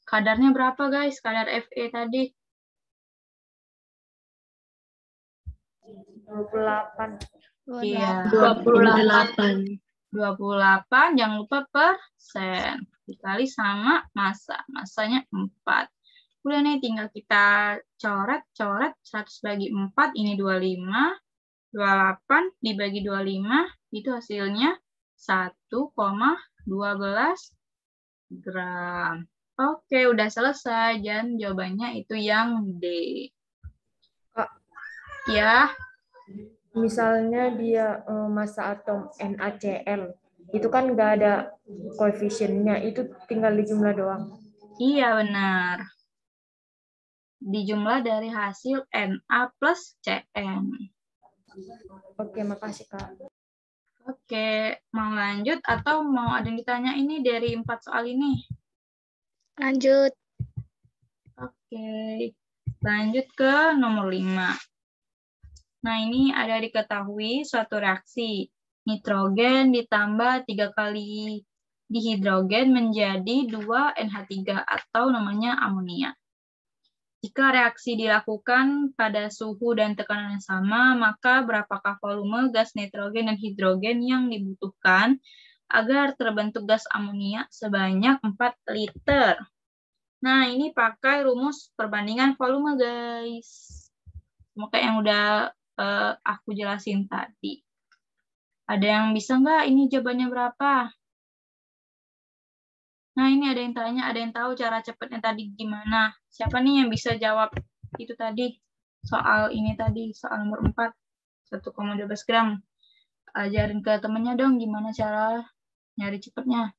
Speaker 1: Kadarnya berapa guys? Kadar Fe tadi?
Speaker 6: 28.
Speaker 1: Iya.
Speaker 8: 28.
Speaker 1: 28, jangan lupa persen. Dikali sama massa. Massanya 4. Udah nih, tinggal kita coret. 100 bagi 4, ini 25. 28 dibagi 25, itu hasilnya 1,12 gram. Oke, udah selesai. Dan jawabannya itu yang D.
Speaker 6: Kak,
Speaker 1: Ya.
Speaker 6: misalnya dia massa atom NaCl, itu kan nggak ada koefisiennya, itu tinggal dijumlah doang.
Speaker 1: Iya, benar. Dijumlah dari hasil Na plus Cn.
Speaker 6: Oke, makasih Kak.
Speaker 1: Oke, mau lanjut atau mau ada yang ditanya ini dari 4 soal ini?
Speaker 8: Lanjut.
Speaker 1: Oke, lanjut ke nomor 5. Nah, ini ada diketahui suatu reaksi. Nitrogen ditambah 3 kali dihidrogen menjadi 2 NH3 atau namanya amonia. Jika reaksi dilakukan pada suhu dan tekanan yang sama, maka berapakah volume gas nitrogen dan hidrogen yang dibutuhkan agar terbentuk gas amonia sebanyak 4 liter? Nah, ini pakai rumus perbandingan volume, guys. Semoga yang udah aku jelasin tadi. Ada yang bisa nggak ini jawabannya berapa? Nah, ini ada yang tanya, ada yang tahu cara cepatnya tadi gimana? Siapa nih yang bisa jawab itu tadi? Soal ini tadi, soal nomor 4, 1,12 gram. Ajarin ke temennya dong gimana cara nyari cepatnya.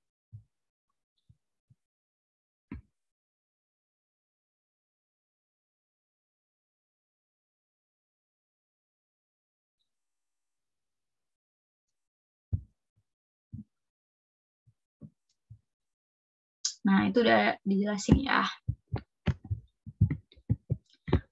Speaker 1: Nah, itu udah dijelasin ya.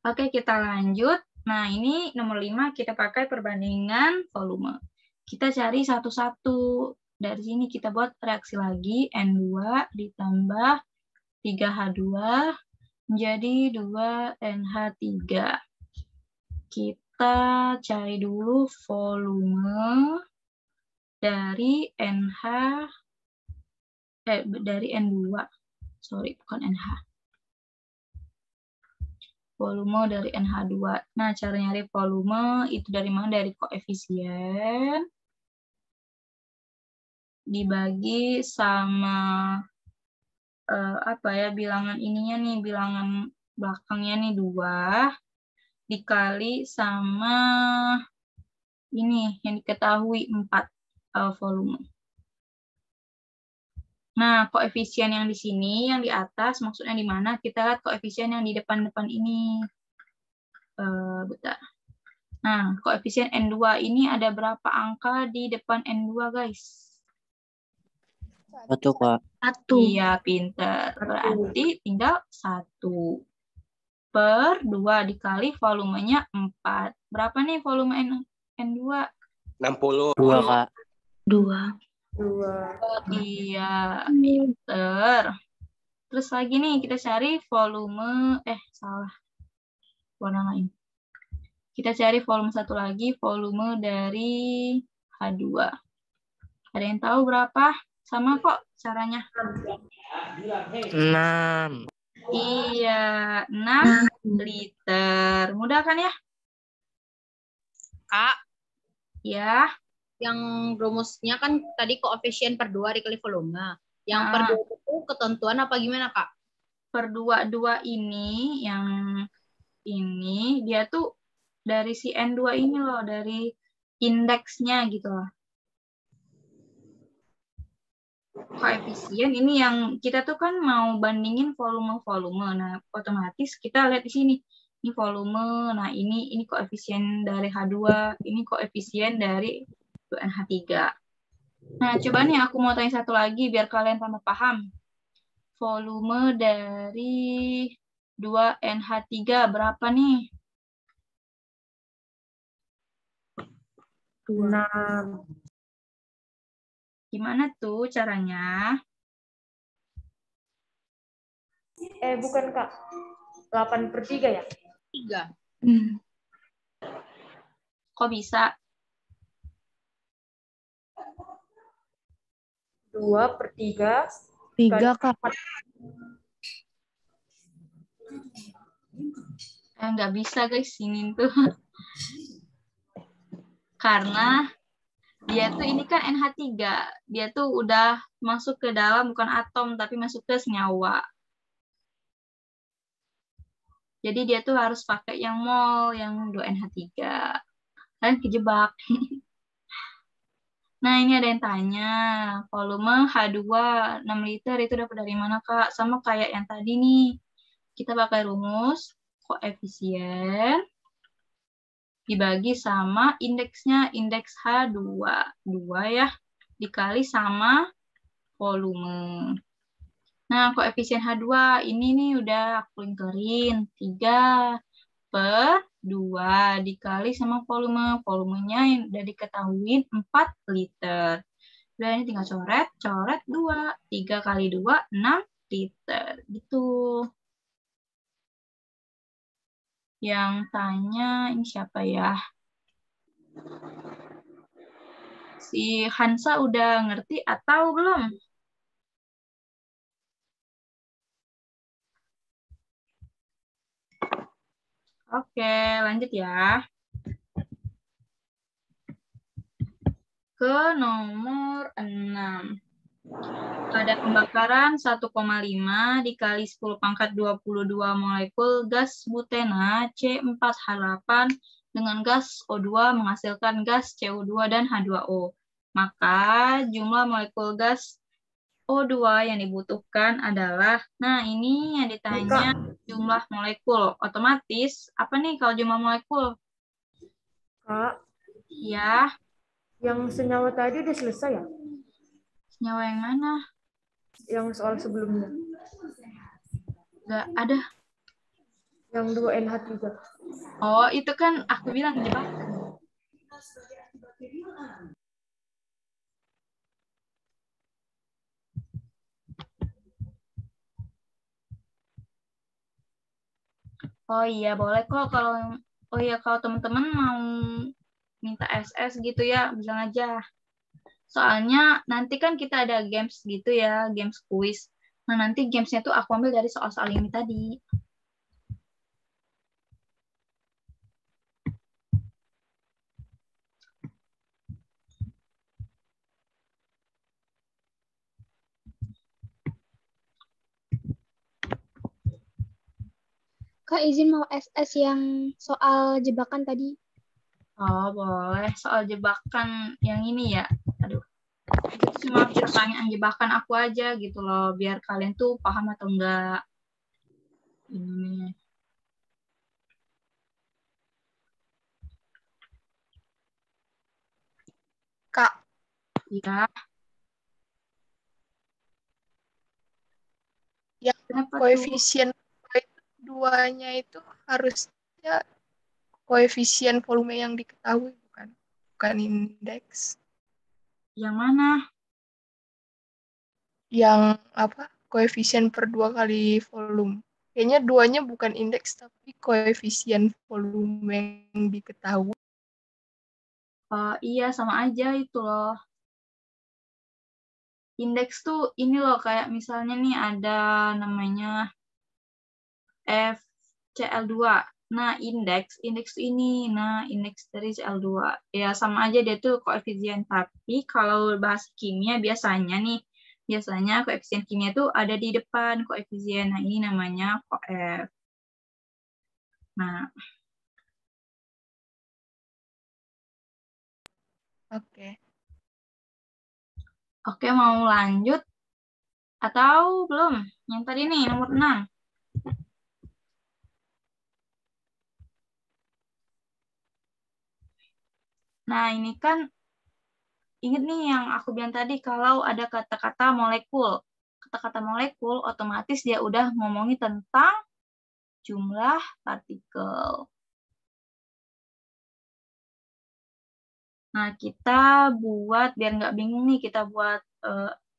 Speaker 1: Oke, kita lanjut. Nah, ini nomor 5 kita pakai perbandingan volume. Kita cari satu-satu. Dari sini kita buat reaksi lagi. N2 ditambah 3H2 menjadi 2NH3. Kita cari dulu volume dari dari N2. Sorry, bukan NH. Volume dari NH2. Nah, cara nyari volume itu dari mana? Dari koefisien dibagi sama bilangan ininya nih, bilangan belakangnya nih 2 dikali sama ini yang diketahui 4 volume. Nah, koefisien yang di sini, yang di atas, maksudnya di mana? Kita lihat koefisien yang di depan-depan ini. Bentar. Nah, koefisien N2 ini ada berapa angka di depan N2, guys?
Speaker 7: 1, Kak.
Speaker 8: 1.
Speaker 1: Iya, pinter. Berarti tinggal 1 per 2 dikali volumenya 4. Berapa nih volume N2?
Speaker 4: 60.
Speaker 7: 2, Kak.
Speaker 8: 2.
Speaker 6: 2.
Speaker 1: Iya, pinter. Terus lagi nih, kita cari volume, salah. Warna lain. Kita cari volume satu lagi, volume dari H2. Ada yang tahu berapa? Sama kok caranya.
Speaker 7: 6.
Speaker 1: Iya, 6 liter. Mudah kan ya?
Speaker 2: Kak,
Speaker 1: Ya.
Speaker 2: yang rumusnya kan tadi koefisien per 2 dikali volume. Yang per 2 itu ketentuan apa gimana, Kak?
Speaker 1: Per 2 ini, yang ini, dia tuh dari si N2 ini loh, dari indeksnya gitu loh. Koefisien ini yang kita tuh kan mau bandingin volume-volume. Nah, otomatis kita lihat di sini. Ini volume, nah ini koefisien dari H2, ini koefisien dari 2NH3. Nah, coba nih aku mau tanya satu lagi biar kalian tambah paham. Volume dari 2NH3 berapa nih?
Speaker 6: 6.
Speaker 1: Gimana tuh caranya?
Speaker 6: Bukan Kak. 8/3 ya?
Speaker 2: 3.
Speaker 1: Kok bisa?
Speaker 6: 2/3.
Speaker 2: 3, Kak.
Speaker 1: Nggak bisa guys, ini tuh. Karena dia tuh ini kan NH3. Dia tuh udah masuk ke dalam, bukan atom, tapi masuk ke senyawa. Jadi dia tuh harus pakai yang mol, yang 2NH3. Kalian kejebak. Nah, ini ada yang tanya, volume H2 6 liter itu dapat dari mana, Kak? Sama kayak yang tadi nih. Kita pakai rumus koefisien dibagi sama indeksnya, indeks H2. 2 ya, dikali sama volume. Nah, koefisien H2 ini nih udah aku lingkarin. 3/2 dikali sama volume. Volumenya yang udah diketahui 4 liter. Udah ini tinggal coret, 2. 3 kali 2, 6 liter. Gitu. Yang tanya ini siapa ya? Si Hansa udah ngerti atau belum? Oke, lanjut ya. Ke nomor 6. Pada pembakaran 1,5 dikali 10⁻22 molekul gas butena C4H8 dengan gas O2 menghasilkan gas CO2 dan H2O. Maka jumlah molekul gas O2 yang dibutuhkan adalah, nah ini yang ditanya jumlah molekul. Otomatis, apa nih kalau jumlah molekul?
Speaker 6: Kak,
Speaker 1: Ya,
Speaker 6: yang senyawa tadi udah selesai ya?
Speaker 1: senyawa yang mana?
Speaker 6: Yang soal sebelumnya.
Speaker 1: Nggak ada.
Speaker 6: Yang 2NH3.
Speaker 1: Oh, itu kan aku bilang jebakan. Oh iya, boleh kok kalau kalau teman-teman mau minta SS gitu ya, bilang aja. Soalnya nanti kan kita ada games gitu ya, games quiz. Nah, nanti gamesnya tuh aku ambil dari soal-soal ini tadi.
Speaker 8: Kak, izin mau SS yang soal jebakan tadi.
Speaker 1: Oh, boleh. Soal jebakan yang ini ya. Aduh. Itu cuma pertanyaan jebakan aku aja gitu loh, biar kalian tuh paham atau enggak. Ini.
Speaker 9: Kak,
Speaker 1: Ya,
Speaker 9: yang
Speaker 1: kenapa tuh?
Speaker 9: koefisien duanya itu harusnya koefisien volume yang diketahui, bukan indeks.
Speaker 1: Yang mana?
Speaker 9: Yang apa? Koefisien per 2 kali volume. Kayaknya duanya bukan indeks, tapi koefisien volume yang diketahui.
Speaker 1: Iya, sama aja itu loh. Indeks tuh ini loh, kayak misalnya nih ada namanya FCl2. Nah, indeks tuh ini. Nah, indeks dari Cl2. Ya, sama aja dia tuh koefisien. Tapi kalau bahas kimia biasanya koefisien kimia tuh ada di depan koefisien. Nah, ini namanya koef. Nah,
Speaker 9: Oke.
Speaker 1: oke, mau lanjut? Atau belum? Yang tadi nih, nomor 6. Nah, ini kan ingat nih yang aku bilang tadi, kalau ada kata-kata molekul. Kata-kata molekul otomatis dia udah ngomongin tentang jumlah partikel. Nah, kita buat, biar nggak bingung nih, kita buat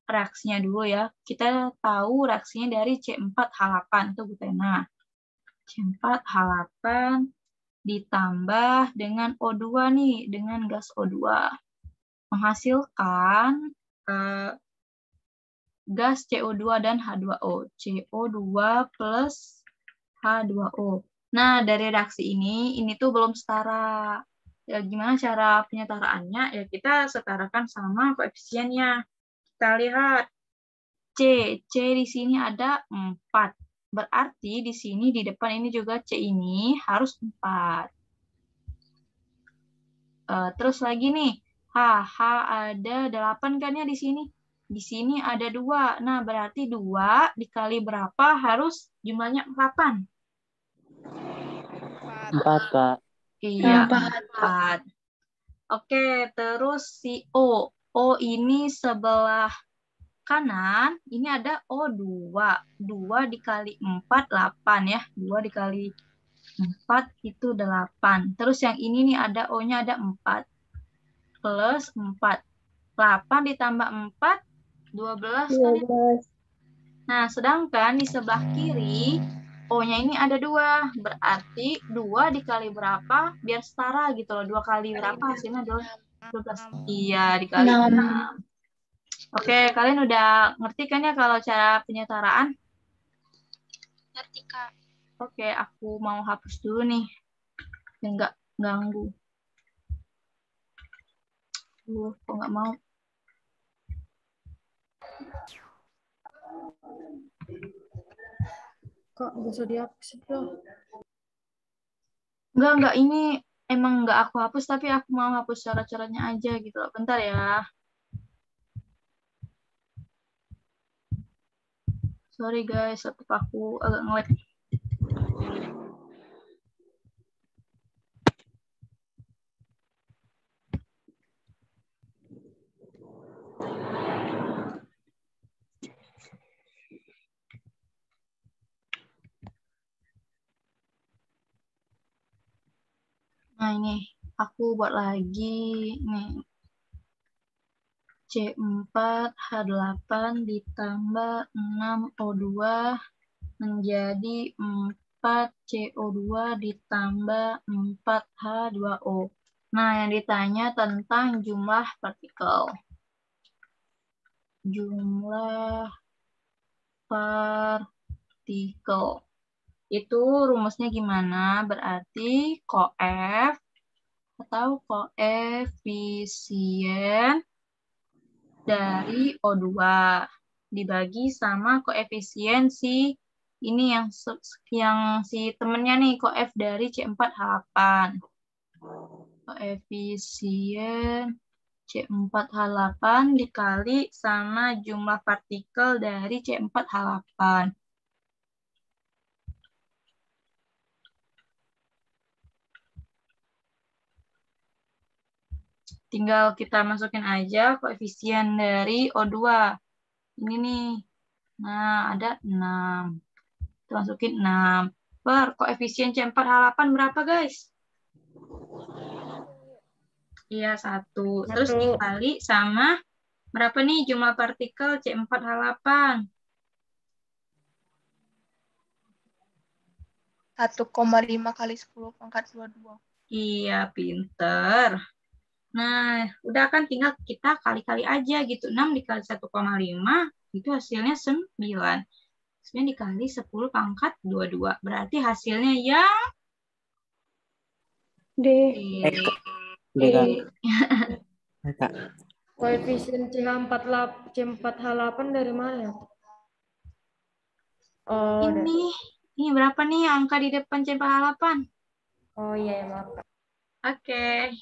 Speaker 1: reaksinya dulu ya. Kita tahu reaksinya dari C4H8, itu butena. C4H8 ditambah dengan O2 nih, dengan gas O2. Menghasilkan gas CO2 dan H2O. CO2 plus H2O. Nah, dari reaksi ini tuh belum setara. Ya, gimana cara penyetaraannya? Ya, kita setarakan sama koefisiennya. Kita lihat C di sini ada 4. Berarti di sini di depan ini juga C ini harus 4. Terus lagi nih, H ada 8 kan ya di sini. Di sini ada 2. Nah, berarti 2 dikali berapa harus jumlahnya 8?
Speaker 7: 4, Kak.
Speaker 1: Iya, 4. Oke, terus si O. O ini sebelah kanan, ini ada O2. 2 dikali 4, 8 ya. 2 dikali 4 itu 8. Terus yang ini nih ada O-nya ada 4. Plus 4. 8 ditambah 4, 12 kan ya? Nah, sedangkan di sebelah kiri, O-nya ini ada 2. Berarti 2 dikali berapa? Biar setara gitu loh. 2 kali berapa hasilnya? 12. Iya, dikali 6. Oke, kalian udah ngerti kan ya kalau cara penyetaraan?
Speaker 8: Ngerti, Kak.
Speaker 1: Oke, aku mau hapus dulu nih. Biar nggak ganggu. Kok nggak mau?
Speaker 6: Kak, nggak usah dihapus itu.
Speaker 1: Enggak, ini emang nggak aku hapus, tapi aku mau hapus cara-caranya aja gitu loh. Bentar ya. Sorry guys, tetap aku agak nge-lag. Nah, ini aku buat lagi nih. C4H8 ditambah 6O2 menjadi 4 CO2 ditambah 4 H2O. Nah, yang ditanya tentang jumlah partikel. Jumlah partikel. Itu rumusnya gimana? Berarti koef atau koefisien dari O2 dibagi sama koefisien si ini yang si temennya nih, koef dari C4H8. Koefisien C4H8 dikali sama jumlah partikel dari C4H8. Tinggal kita masukin aja koefisien dari O2. Ini nih. Nah, ada 6. Kita masukin 6. Per koefisien C4H8 berapa, guys? Iya, 1. Terus dikali sama berapa nih jumlah partikel C4H8?
Speaker 9: 1,5 kali 10 pangkat 22.
Speaker 1: Iya, pinter. Nah, udah kan tinggal kita kali-kali aja gitu. 6 dikali 1,5 itu hasilnya 9. 9 dikali 10 pangkat 22. Berarti hasilnya yang
Speaker 3: D.
Speaker 7: D, Kak.
Speaker 6: Koefisien C4H8 dari mana? Oh,
Speaker 1: Ini berapa nih angka di depan C4H8?
Speaker 6: oh iya, maaf.
Speaker 1: Oke.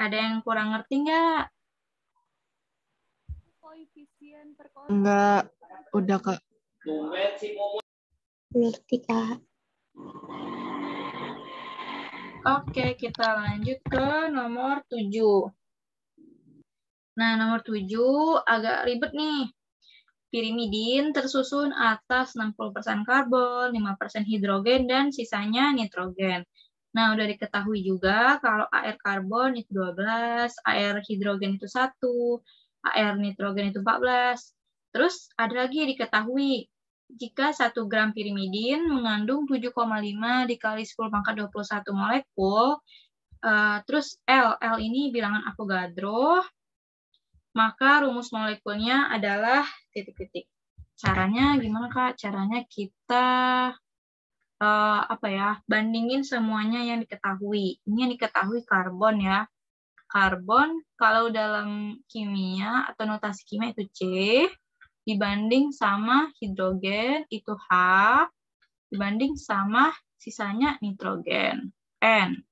Speaker 1: Ada yang kurang ngerti nggak?
Speaker 9: Enggak, udah Kak.
Speaker 3: Ngerti, Kak.
Speaker 1: Oke, kita lanjut ke nomor 7. Nah, nomor 7 agak ribet nih. Pirimidin tersusun atas 60% karbon, 5% hidrogen, dan sisanya nitrogen. Nah, udah diketahui juga kalau air karbon itu 12, air hidrogen itu 1, air nitrogen itu 14. Terus ada lagi diketahui jika 1 gram pirimidin mengandung 7,5 dikali 10 pangkat 21 molekul, terus L ini bilangan Avogadro, maka rumus molekulnya adalah titik-titik. Caranya gimana, Kak? Caranya kita bandingin semuanya yang diketahui. Ini yang diketahui karbon ya. Karbon kalau dalam kimia atau notasi kimia itu C, dibanding sama hidrogen itu H, dibanding sama sisanya nitrogen N.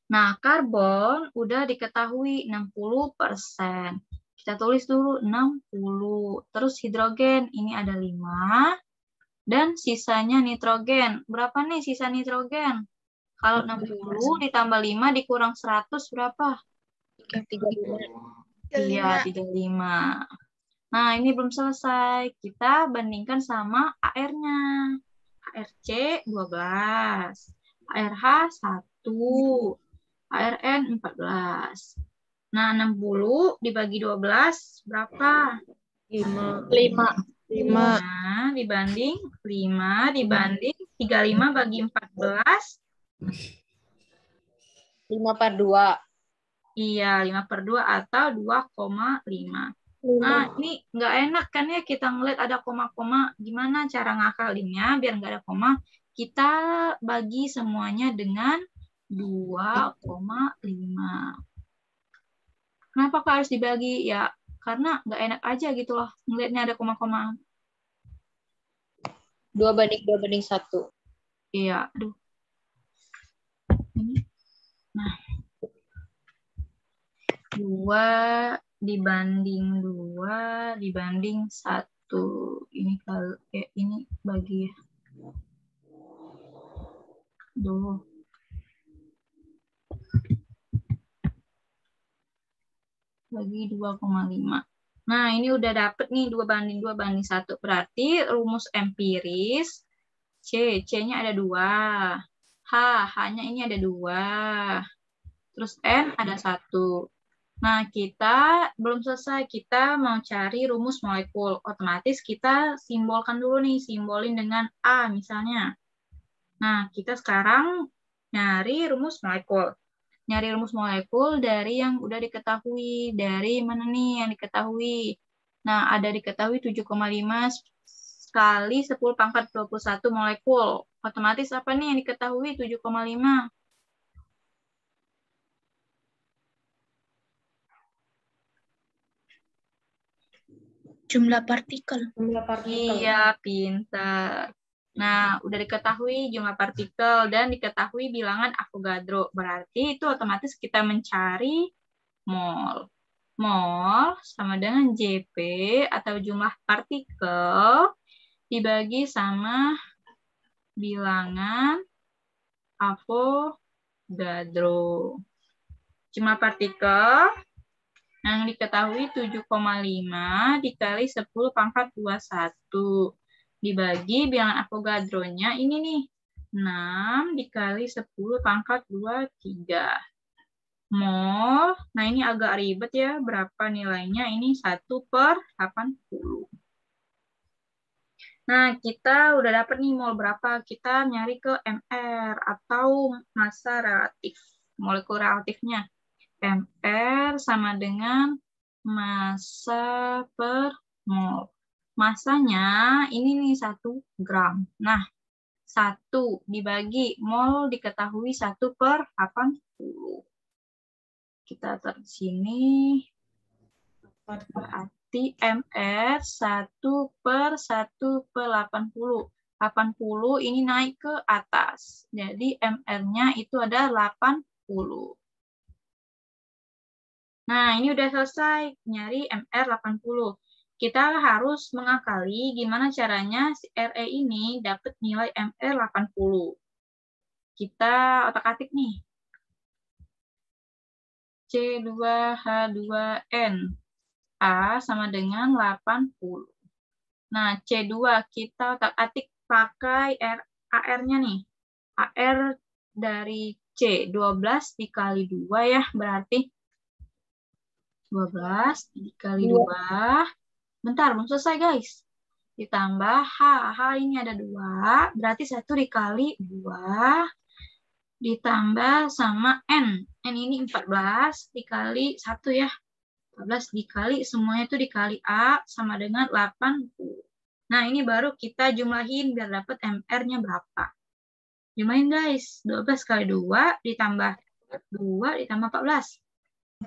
Speaker 1: Nah, karbon udah diketahui 60%. Kita tulis dulu 60. Terus hidrogen ini ada 5. Dan sisanya nitrogen. Berapa nih sisa nitrogen? Kalau 60 ditambah 5 dikurang 100 berapa?
Speaker 2: 35.
Speaker 1: Iya, 35. Nah, ini belum selesai. Kita bandingkan sama AR-nya. ARC 12. ARH 1. ARN 14. Nah, 60 dibagi 12 berapa?
Speaker 6: 5.
Speaker 1: 5 dibanding 5 dibanding 35 bagi 14.
Speaker 2: 5/2.
Speaker 1: Iya, 5/2 atau 2,5. Nah, ini nggak enak kan ya kita ngeliat ada koma-koma. Gimana cara ngakalinnya biar nggak ada koma? Kita bagi semuanya dengan 2,5. Kenapa Kak harus dibagi? Ya, karena nggak enak aja gitu loh. Ngeliatnya ada koma-koma.
Speaker 2: 2/1.
Speaker 1: Iya, aduh. Nah, 2 dibanding 1. Ini kalau ini bagi. Duh. Bagi 2,5. Nah, ini udah dapet nih 2/1. Berarti rumus empiris C-nya ada 2. H-nya ini ada 2. Terus N ada 1. Nah, kita belum selesai. Kita mau cari rumus molekul. Otomatis kita simbolkan dulu nih. Simbolin dengan A misalnya. Nah, kita sekarang nyari rumus molekul. Nyari rumus molekul dari yang udah diketahui. Dari mana nih yang diketahui? Nah, ada diketahui 7,5 kali 10 pangkat 21 molekul. Otomatis apa nih yang diketahui 7,5?
Speaker 8: Jumlah partikel.
Speaker 1: Iya, pintar. Nah, udah diketahui jumlah partikel dan diketahui bilangan Avogadro. Berarti itu otomatis kita mencari mol. Mol sama dengan JP atau jumlah partikel dibagi sama bilangan Avogadro. Jumlah partikel yang diketahui 7,5 dikali 10 pangkat 21. Dibagi bilangan Avogadro-nya ini nih. 6 dikali 10 pangkat 23. Mol. Nah, ini agak ribet ya. Berapa nilainya? Ini 1/80. Nah, kita udah dapat nih mol berapa. Kita nyari ke MR atau massa relatif. Molekul relatifnya. MR sama dengan massa per mol. Massanya ini nih 1 gram. Nah, 1 dibagi mol diketahui 1/80. Kita taruh di sini. Berarti MR 1/1/80. 80 ini naik ke atas. Jadi MR-nya itu ada 80. Nah, ini udah selesai nyari MR 80. Kita harus mengakali gimana caranya si RE ini dapat nilai MR 80. Kita otak-atik nih. C2H2N. A sama dengan 80. Nah, C2 kita otak-atik pakai AR-nya nih. AR dari C, 12 dikali 2 ya, berarti 12 dikali 2. Bentar, belum selesai guys. Ditambah H. H ini ada 2, berarti 1 dikali 2. Ditambah sama N. N ini 14 dikali 1 ya. 14 dikali, semuanya itu dikali A sama dengan 80. Nah, ini baru kita jumlahin biar dapat MR-nya berapa. Jumlahin guys. 12 kali 2 ditambah 2 ditambah 14.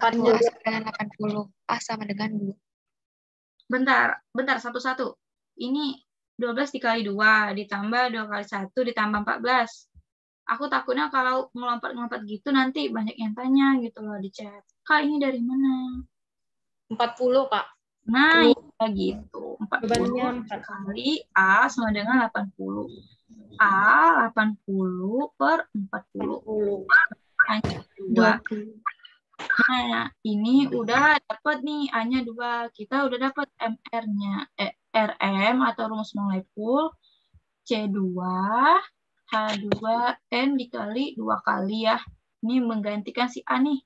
Speaker 3: 40 sama dengan 80. A sama dengan 2.
Speaker 1: Bentar, satu-satu. Ini 12 dikali 2 ditambah 2 kali 1 ditambah 14. Aku takutnya kalau ngelompat-ngelompat gitu nanti banyak yang tanya gitu loh di chat. Kak, ini dari mana?
Speaker 2: 40, Kak.
Speaker 1: Nah, ya gitu. 40 kali A sama dengan 80. A 80 per 40. A-nya 2. Nah, ini udah dapat nih A-nya 2. Kita udah dapat MR-nya. RM atau rumus molekul C2 H2N dikali 2 kali ya. Ini menggantikan si A nih.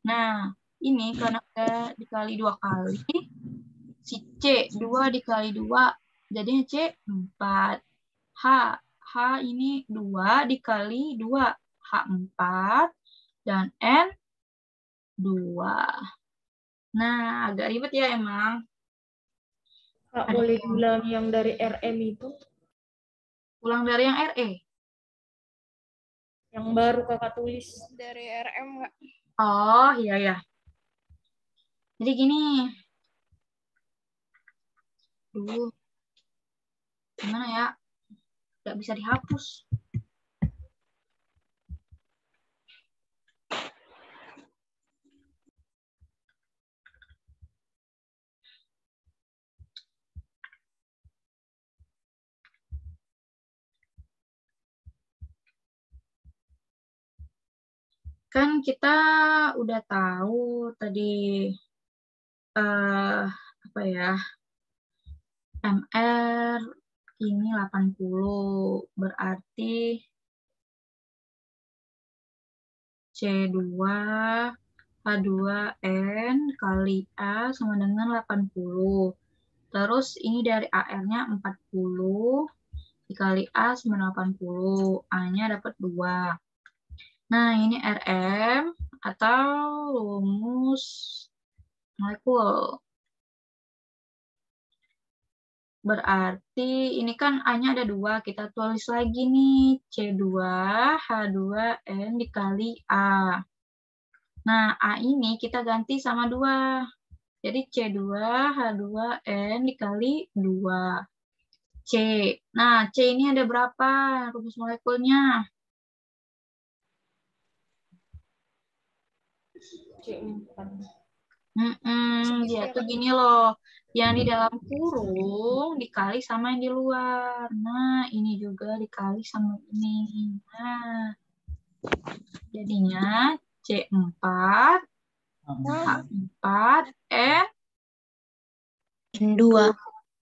Speaker 1: Nah, ini karena dikali 2 kali, si C 2 dikali 2, jadinya C 4. H ini 2 dikali 2, H 4, dan N 2. Nah, agak ribet ya emang.
Speaker 6: Kak, boleh ulang yang dari RM itu?
Speaker 1: Ulang dari yang RE?
Speaker 6: Yang baru kakak tulis.
Speaker 9: Dari RM, Kak.
Speaker 1: Oh, iya ya. Jadi gini. Gimana ya? Nggak bisa dihapus. Kan kita udah tahu tadi apa ya? MR ini 80, berarti C2 H2N kali A sama dengan 80. Terus ini dari AR-nya 40 dikali A sama 80. A-nya dapat 2. Nah, ini RM atau rumus molekul. Berarti ini kan A-nya ada 2. Kita tulis lagi nih. C2 H2N dikali A. Nah, A ini kita ganti sama 2. Jadi C2 H2N dikali 2. C. Nah, C ini ada berapa rumus molekulnya? Dia tuh gini loh. Yang di dalam kurung dikali sama yang di luar. Nah, ini juga dikali sama ini. Nah, jadinya C4, H4,
Speaker 3: N2.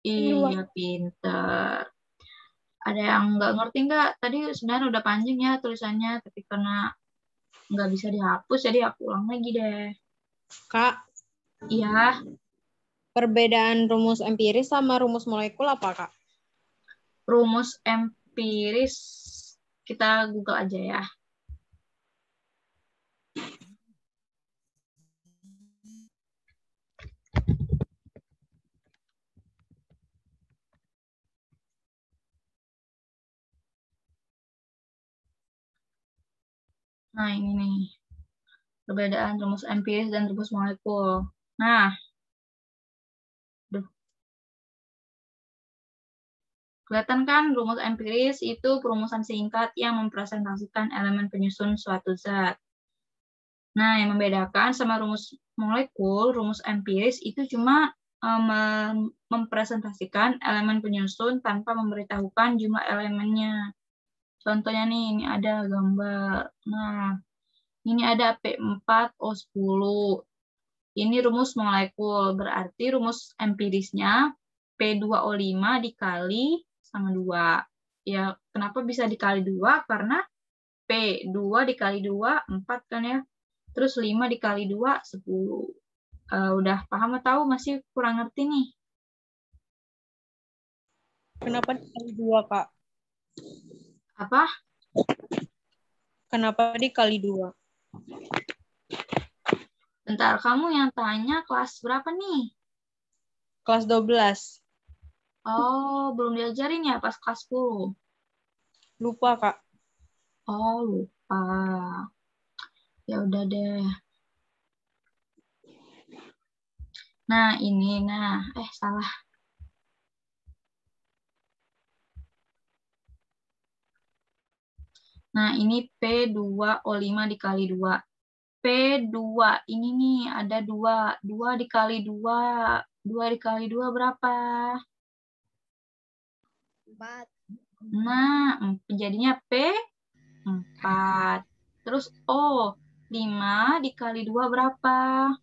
Speaker 1: Iya, pinter. Ada yang nggak ngerti nggak? Tadi sebenarnya udah panjang ya tulisannya, tapi karena nggak bisa dihapus, jadi aku ulang lagi deh.
Speaker 2: Kak,
Speaker 1: Iya.
Speaker 2: perbedaan rumus empiris sama rumus molekul apa, Kak?
Speaker 1: rumus empiris kita Google aja ya. Nah, ini nih. Perbedaan rumus empiris dan rumus molekul. Nah, kelihatan kan rumus empiris itu perumusan singkat yang mempresentasikan elemen penyusun suatu zat. Nah, yang membedakan sama rumus molekul, rumus empiris itu cuma mempresentasikan elemen penyusun tanpa memberitahukan jumlah elemennya. Contohnya nih, ini ada gambar. Nah, ini ada P4O10. Ini rumus molekul, berarti rumus empirisnya P2O5 dikali sama 2. Ya, kenapa bisa dikali 2? Karena P2 dikali 2, 4 kan ya. Terus 5 dikali 2, 10. Udah paham atau masih kurang ngerti nih?
Speaker 2: Kenapa dikali 2, Kak?
Speaker 1: Apa?
Speaker 2: Kenapa dikali 2?
Speaker 1: Bentar, kamu yang tanya kelas berapa nih?
Speaker 2: Kelas 12.
Speaker 1: Oh, belum diajarin ya pas kelas 10?
Speaker 2: Lupa, Kak.
Speaker 1: Oh, lupa. Ya udah deh. Nah, ini. Salah. Nah, ini P2O5 dikali 2. P2, ini nih ada 2. 2 dikali 2. 2 dikali 2 berapa?
Speaker 8: 4.
Speaker 1: Nah, jadinya P4. Terus O, 5 dikali 2 berapa?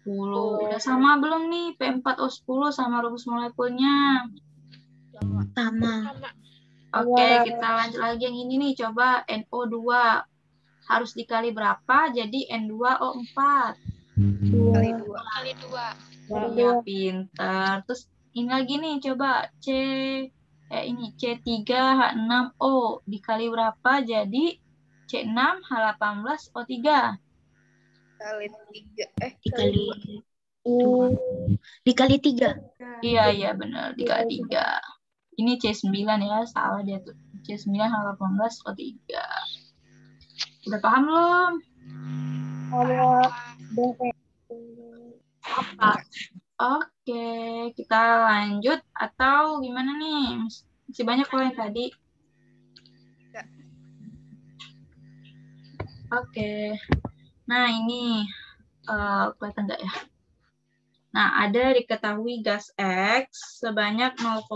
Speaker 1: 10. Udah sama belum nih P4O10 sama rumus molekulnya?
Speaker 8: Sama.
Speaker 1: Oke, kita lanjut lagi yang ini nih. Coba NO2. Harus dikali berapa? Jadi N2O4.
Speaker 8: Kali 2. Kali 2.
Speaker 1: Iya, pinter. Terus ini lagi nih, coba ini C3H6O dikali berapa? Jadi C6H18O3.
Speaker 8: Kali 3. Dikali 2. Dikali 3.
Speaker 1: Iya, benar. Dikali 3. Ini C9 ya, salah dia tuh. C9H18O3. Udah paham belum? Oke, kita lanjut atau gimana nih? Masih banyak kok yang tadi. Oke. Nah, ini kelihatan nggak ya? Nah, ada diketahui gas X sebanyak 0,20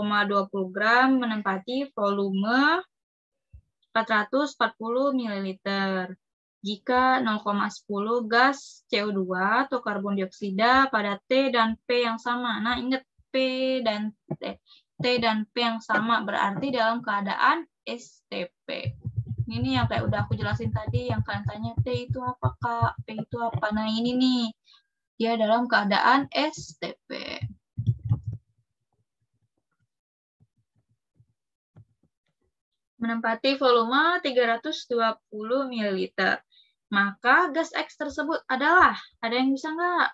Speaker 1: gram menempati volume 440 ml. Jika 0,10 gas CO2 atau karbon dioksida pada T dan P yang sama. Nah, ingat P dan P yang sama berarti dalam keadaan STP. Ini yang kayak udah aku jelasin tadi, yang kalian tanya T itu apa, Kak? P itu apa? Nah, ini nih. Dia dalam keadaan STP. Menempati volume 320 ml. Maka gas X tersebut adalah, ada yang bisa nggak?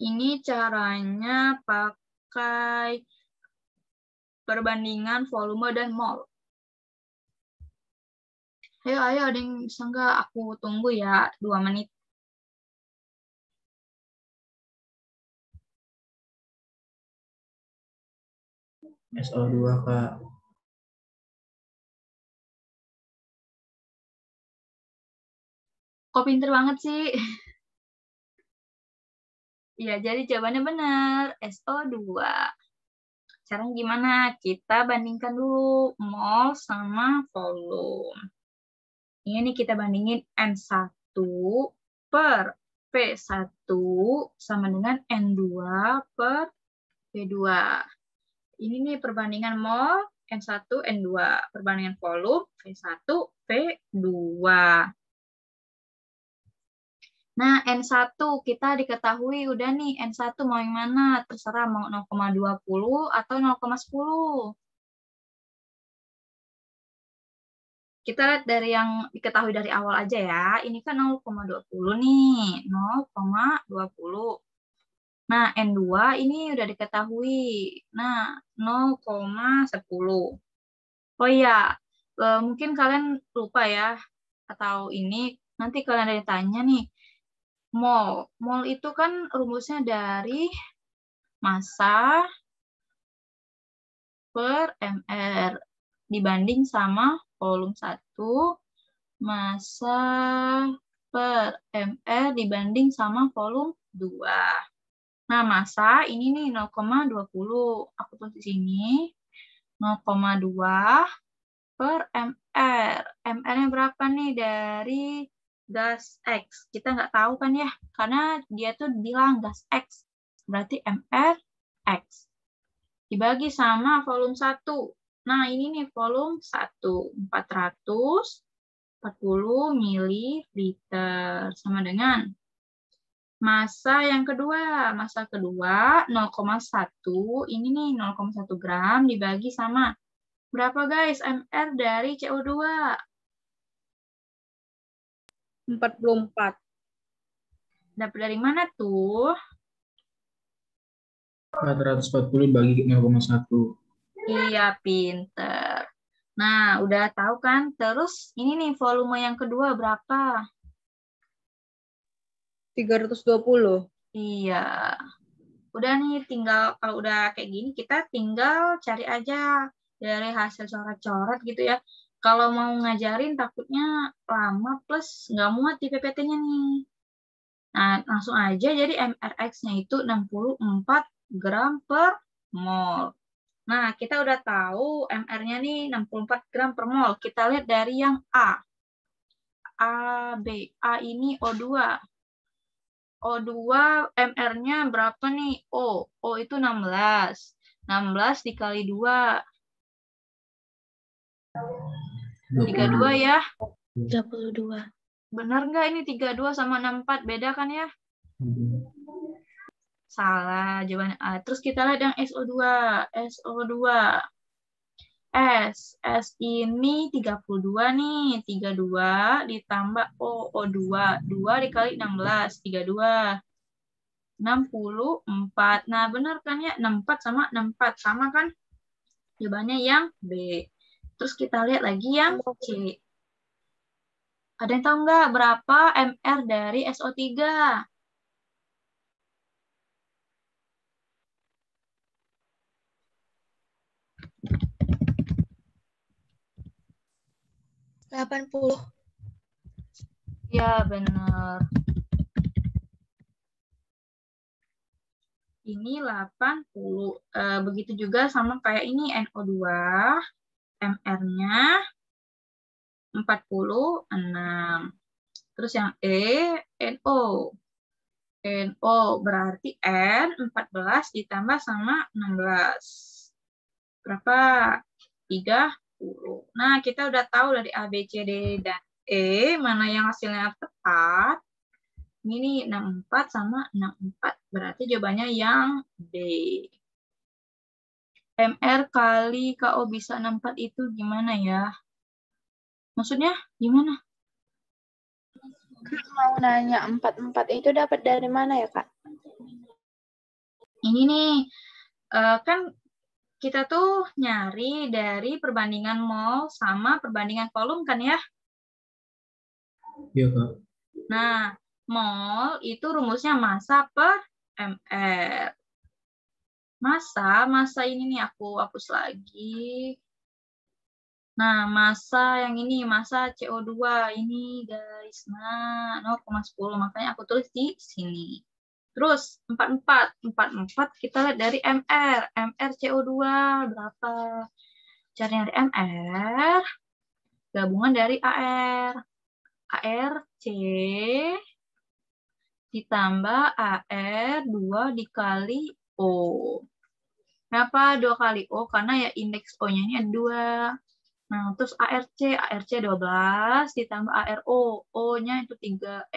Speaker 1: Ini caranya pakai perbandingan volume dan mol. Ayo, ada yang bisa nggak? Aku tunggu ya, 2 menit.
Speaker 7: SO2, Kak.
Speaker 1: Kok pinter banget sih? Ya, jadi jawabannya benar, SO2. Caranya gimana? Kita bandingkan dulu mol sama volume. Ini nih kita bandingin N1 per P1 sama dengan N2 per P2. Ini nih perbandingan mol N1, N2. Perbandingan volume P1, P2. Nah, N1 kita diketahui udah nih, N1 mau yang mana? Terserah mau 0,20 atau 0,10. Kita lihat dari yang diketahui dari awal aja ya. Ini kan 0,20 nih, 0,20. Nah, N2 ini udah diketahui. Nah, 0,10. Oh iya, mungkin kalian lupa ya, atau ini nanti kalian ada ditanya nih, mol. Mol itu kan rumusnya dari massa per mR dibanding sama volume 1, massa per mR dibanding sama volume 2. Nah, massa ini nih 0,20. Aku tulis di sini 0,2 per mR. MR-nya berapa nih dari gas X? Kita nggak tahu kan ya, karena dia tuh bilang gas X. Berarti MR X. Dibagi sama volume 1. Nah, ini nih volume 1. 440 ml. Sama dengan massa yang kedua. Massa kedua 0,1. Ini nih 0,1 gram dibagi sama berapa guys MR dari CO2?
Speaker 2: 44.
Speaker 1: Dapat dari mana tuh?
Speaker 7: 440 bagi 0,1.
Speaker 1: Iya, pinter. Nah, udah tahu kan? Terus ini nih volume yang kedua berapa?
Speaker 2: 320.
Speaker 1: Iya. Udah nih, tinggal kalau udah kayak gini, kita tinggal cari aja dari hasil coret-coret gitu ya. Kalau mau ngajarin takutnya lama plus nggak muat di PPT-nya nih. Nah, langsung aja jadi MRX-nya itu 64 gram per mol. Nah, kita udah tahu MR-nya nih 64 gram per mol. Kita lihat dari yang A. A, B. A ini O2. O2 MR-nya berapa nih? O. O itu 16. 16 dikali 2. 32 ya?
Speaker 8: 32.
Speaker 1: Benar nggak ini 32 sama 64? Beda kan ya? Salah jawabannya A. Terus kita lihat yang SO2. SO2. S ini 32 nih. 32 ditambah O. O2. 2 dikali 16. 32. 64. Nah, benar kan ya? 64 sama 64. Sama kan? Jawabannya yang B. Terus kita lihat lagi yang C. Ada yang tahu nggak berapa MR dari SO3?
Speaker 8: $80.
Speaker 1: Ya, benar. Ini 80. Begitu juga sama kayak ini NO2. MR-nya 46. Terus yang E, NO. NO berarti N 14 ditambah sama 16. Berapa? 30. Nah, kita udah tahu dari A, B, C, D, dan E, mana yang hasilnya tepat. Ini 64 sama 64. Berarti jawabannya yang D. MR kali KO bisa 64 itu gimana ya? Maksudnya gimana?
Speaker 8: Mau nanya 44 itu dapat dari mana ya, Kak?
Speaker 1: Ini nih, kan kita tuh nyari dari perbandingan mol sama perbandingan volume kan ya?
Speaker 7: Iya, Kak.
Speaker 1: Nah, mol itu rumusnya massa per mR. Massa ini nih aku hapus lagi. Nah, massa yang ini, massa CO2 ini guys. Nah, 0,10. Makanya aku tulis di sini. Terus 44 kita lihat dari MR. MR CO2 berapa? Cari dari MR. Gabungan dari AR. AR C ditambah AR 2 dikali O. Kenapa 2 kali O? Karena ya indeks O-nya ini ada 2. Nah, terus ARC 12 ditambah ARO, O-nya itu 16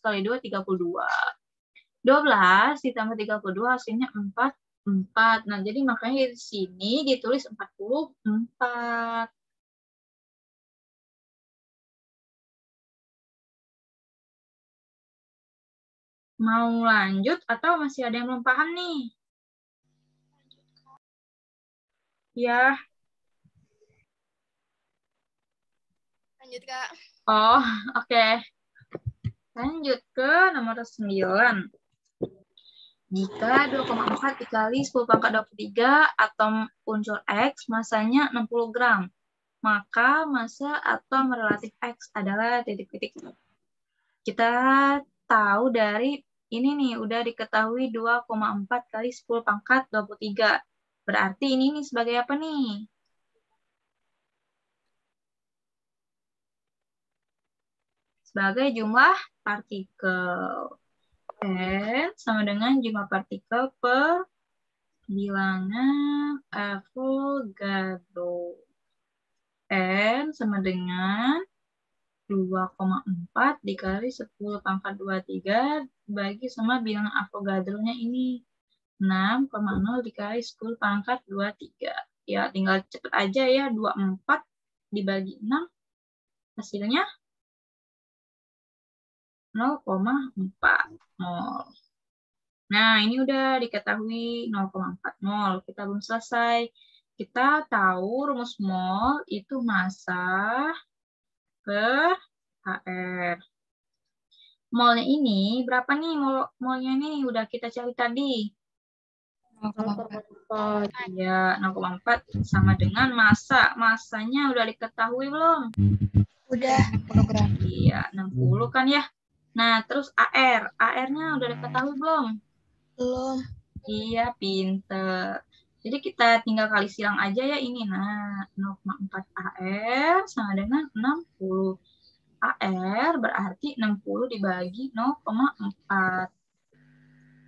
Speaker 1: kali 2, 32. 12 ditambah 32 hasilnya 4. Nah, jadi makanya di sini ditulis 44. Mau lanjut atau masih ada yang belum paham nih? Ya.
Speaker 9: Lanjut, Kak.
Speaker 1: Oh, oke. Lanjut ke nomor 9. Jika 2,4 dikali 10 pangkat 23 atom unsur X masanya 60 gram, maka massa atom relatif X adalah titik-titik. Kita tahu dari ini nih, udah diketahui 2,4 kali 10 pangkat 23. Berarti ini nih sebagai apa nih? Sebagai jumlah partikel. N sama dengan jumlah partikel per bilangan Avogadro. N sama dengan 2,4 dikali 10 pangkat 23 bagi sama bilangan Avogadro-nya ini. 6,0 dikali 10 pangkat 23. Ya, tinggal cepet aja ya. 24 dibagi 6. Hasilnya 0,4 mol. Nah, ini udah diketahui 0,4 mol. Kita belum selesai. Kita tahu rumus mol itu massa per AR. Molnya ini berapa nih molnya ini? Udah kita cari tadi.
Speaker 6: 0,4.
Speaker 1: Ya, 0,4 sama dengan massa. Massanya udah diketahui belum?
Speaker 8: Udah.
Speaker 9: Kilogram.
Speaker 1: Iya, 60 kan ya. Nah, terus AR. AR-nya udah diketahui belum?
Speaker 8: Belum.
Speaker 1: Iya, pinter. Jadi kita tinggal kali silang aja ya ini. Nah, 0,4 AR sama dengan 60. AR berarti 60 dibagi 0,4.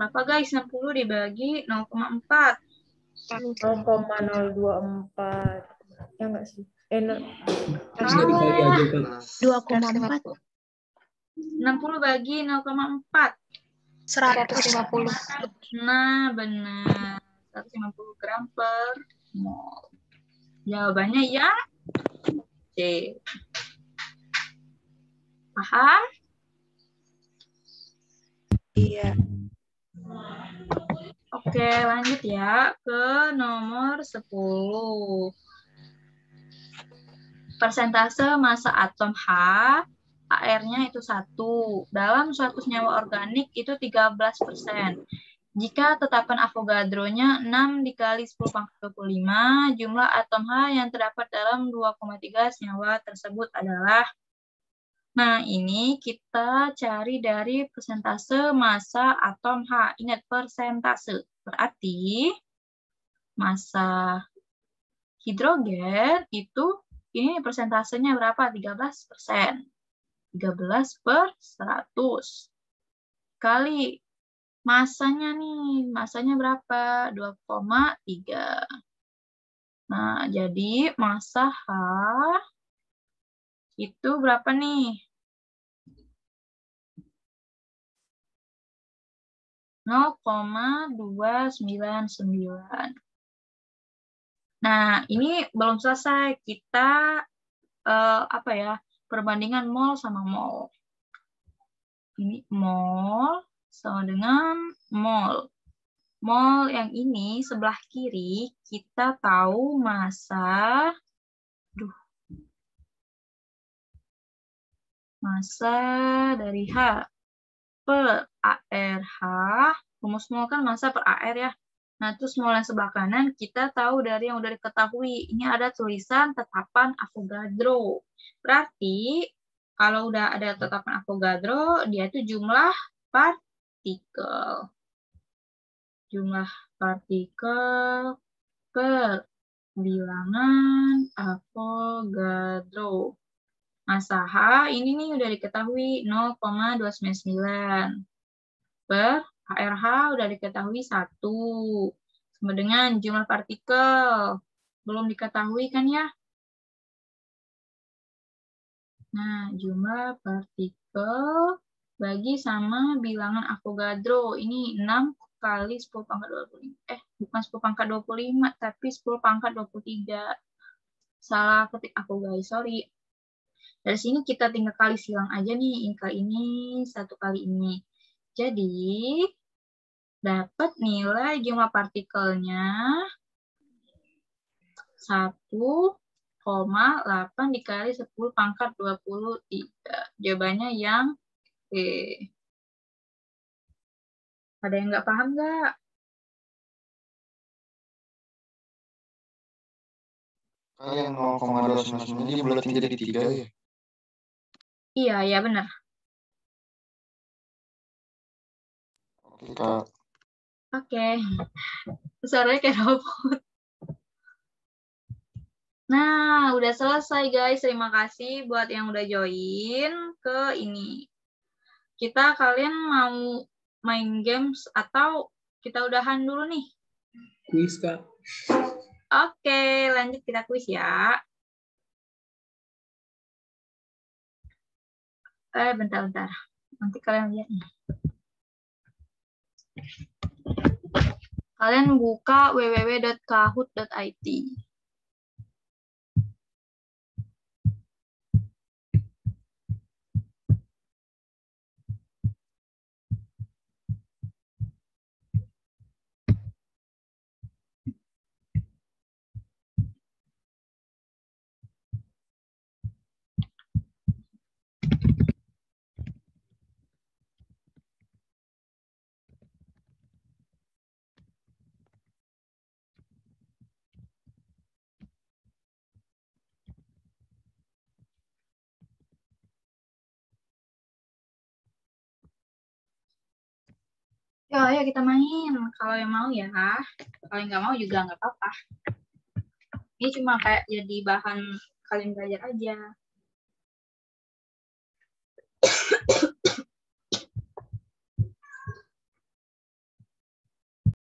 Speaker 1: Berapa guys? 60 dibagi 0,4.
Speaker 6: 0,024. Ya enggak sih?
Speaker 7: Bisa dikali aja kan.
Speaker 8: 2,4.
Speaker 1: 60 bagi 0,4.
Speaker 8: 150.
Speaker 1: Nah, benar. 150 gram per mol. Jawabannya yang C. Paham?
Speaker 8: Iya.
Speaker 1: Oke, lanjut ya ke nomor 10. Persentase massa atom H, AR-nya itu 1. Dalam suatu senyawa organik itu 13%. Jika tetapan Avogadro-nya 6 dikali 10 pangkat 25, jumlah atom H yang terdapat dalam 2,3 senyawa tersebut adalah. Nah, ini kita cari dari persentase massa atom H. Ingat, persentase. Berarti massa hidrogen itu, ini persentasenya berapa? 13%. 13 per 100. Kali masanya nih. Masanya berapa? 2,3. Nah, jadi massa H itu berapa nih? 0,299. Nah, ini belum selesai. Kita perbandingan mol sama mol. Ini mol sama dengan mol. Mol yang ini sebelah kiri kita tahu massa dari H per ARH. Rumus mol kan massa per AR ya. Nah, terus mol yang sebelah kanan kita tahu dari yang udah diketahui. Ini ada tulisan tetapan Avogadro. Berarti kalau udah ada tetapan Avogadro, dia itu jumlah partikel. Jumlah partikel per bilangan Avogadro. Massa H ini nih udah diketahui 0,299. Per ARH udah diketahui 1. Sama dengan jumlah partikel. Belum diketahui kan ya? Nah, jumlah partikel bagi sama bilangan Avogadro. Ini 6 kali 10 pangkat 25. Bukan 10 pangkat 25, tapi 10 pangkat 23. Salah ketik aku, guys. Sorry. Dari sini kita tinggal kali silang aja nih. Ini kali ini, 1 kali ini. Jadi, dapat nilai jumlah partikelnya 1,8 dikali 10 pangkat 23. Jawabannya yang B. Ada yang nggak paham nggak?
Speaker 10: Yang 0,299 dia bulatnya jadi 3 ya?
Speaker 1: Iya, ya benar.
Speaker 10: Oke, Kak.
Speaker 1: Oke. Suaranya kayak robot. Nah, udah selesai guys. Terima kasih buat yang udah join ke ini. Kalian mau main games atau kita udahan dulu nih?
Speaker 7: Kuis, Kak.
Speaker 1: Oke, lanjut kita kuis ya. Bentar-bentar. Nanti kalian lihat nih. Kalian buka www.kahoot.it. Yuk, ayo kita main. Kalau yang mau ya. Kalau yang nggak mau juga nggak apa-apa. Ini cuma kayak jadi bahan kalian belajar aja.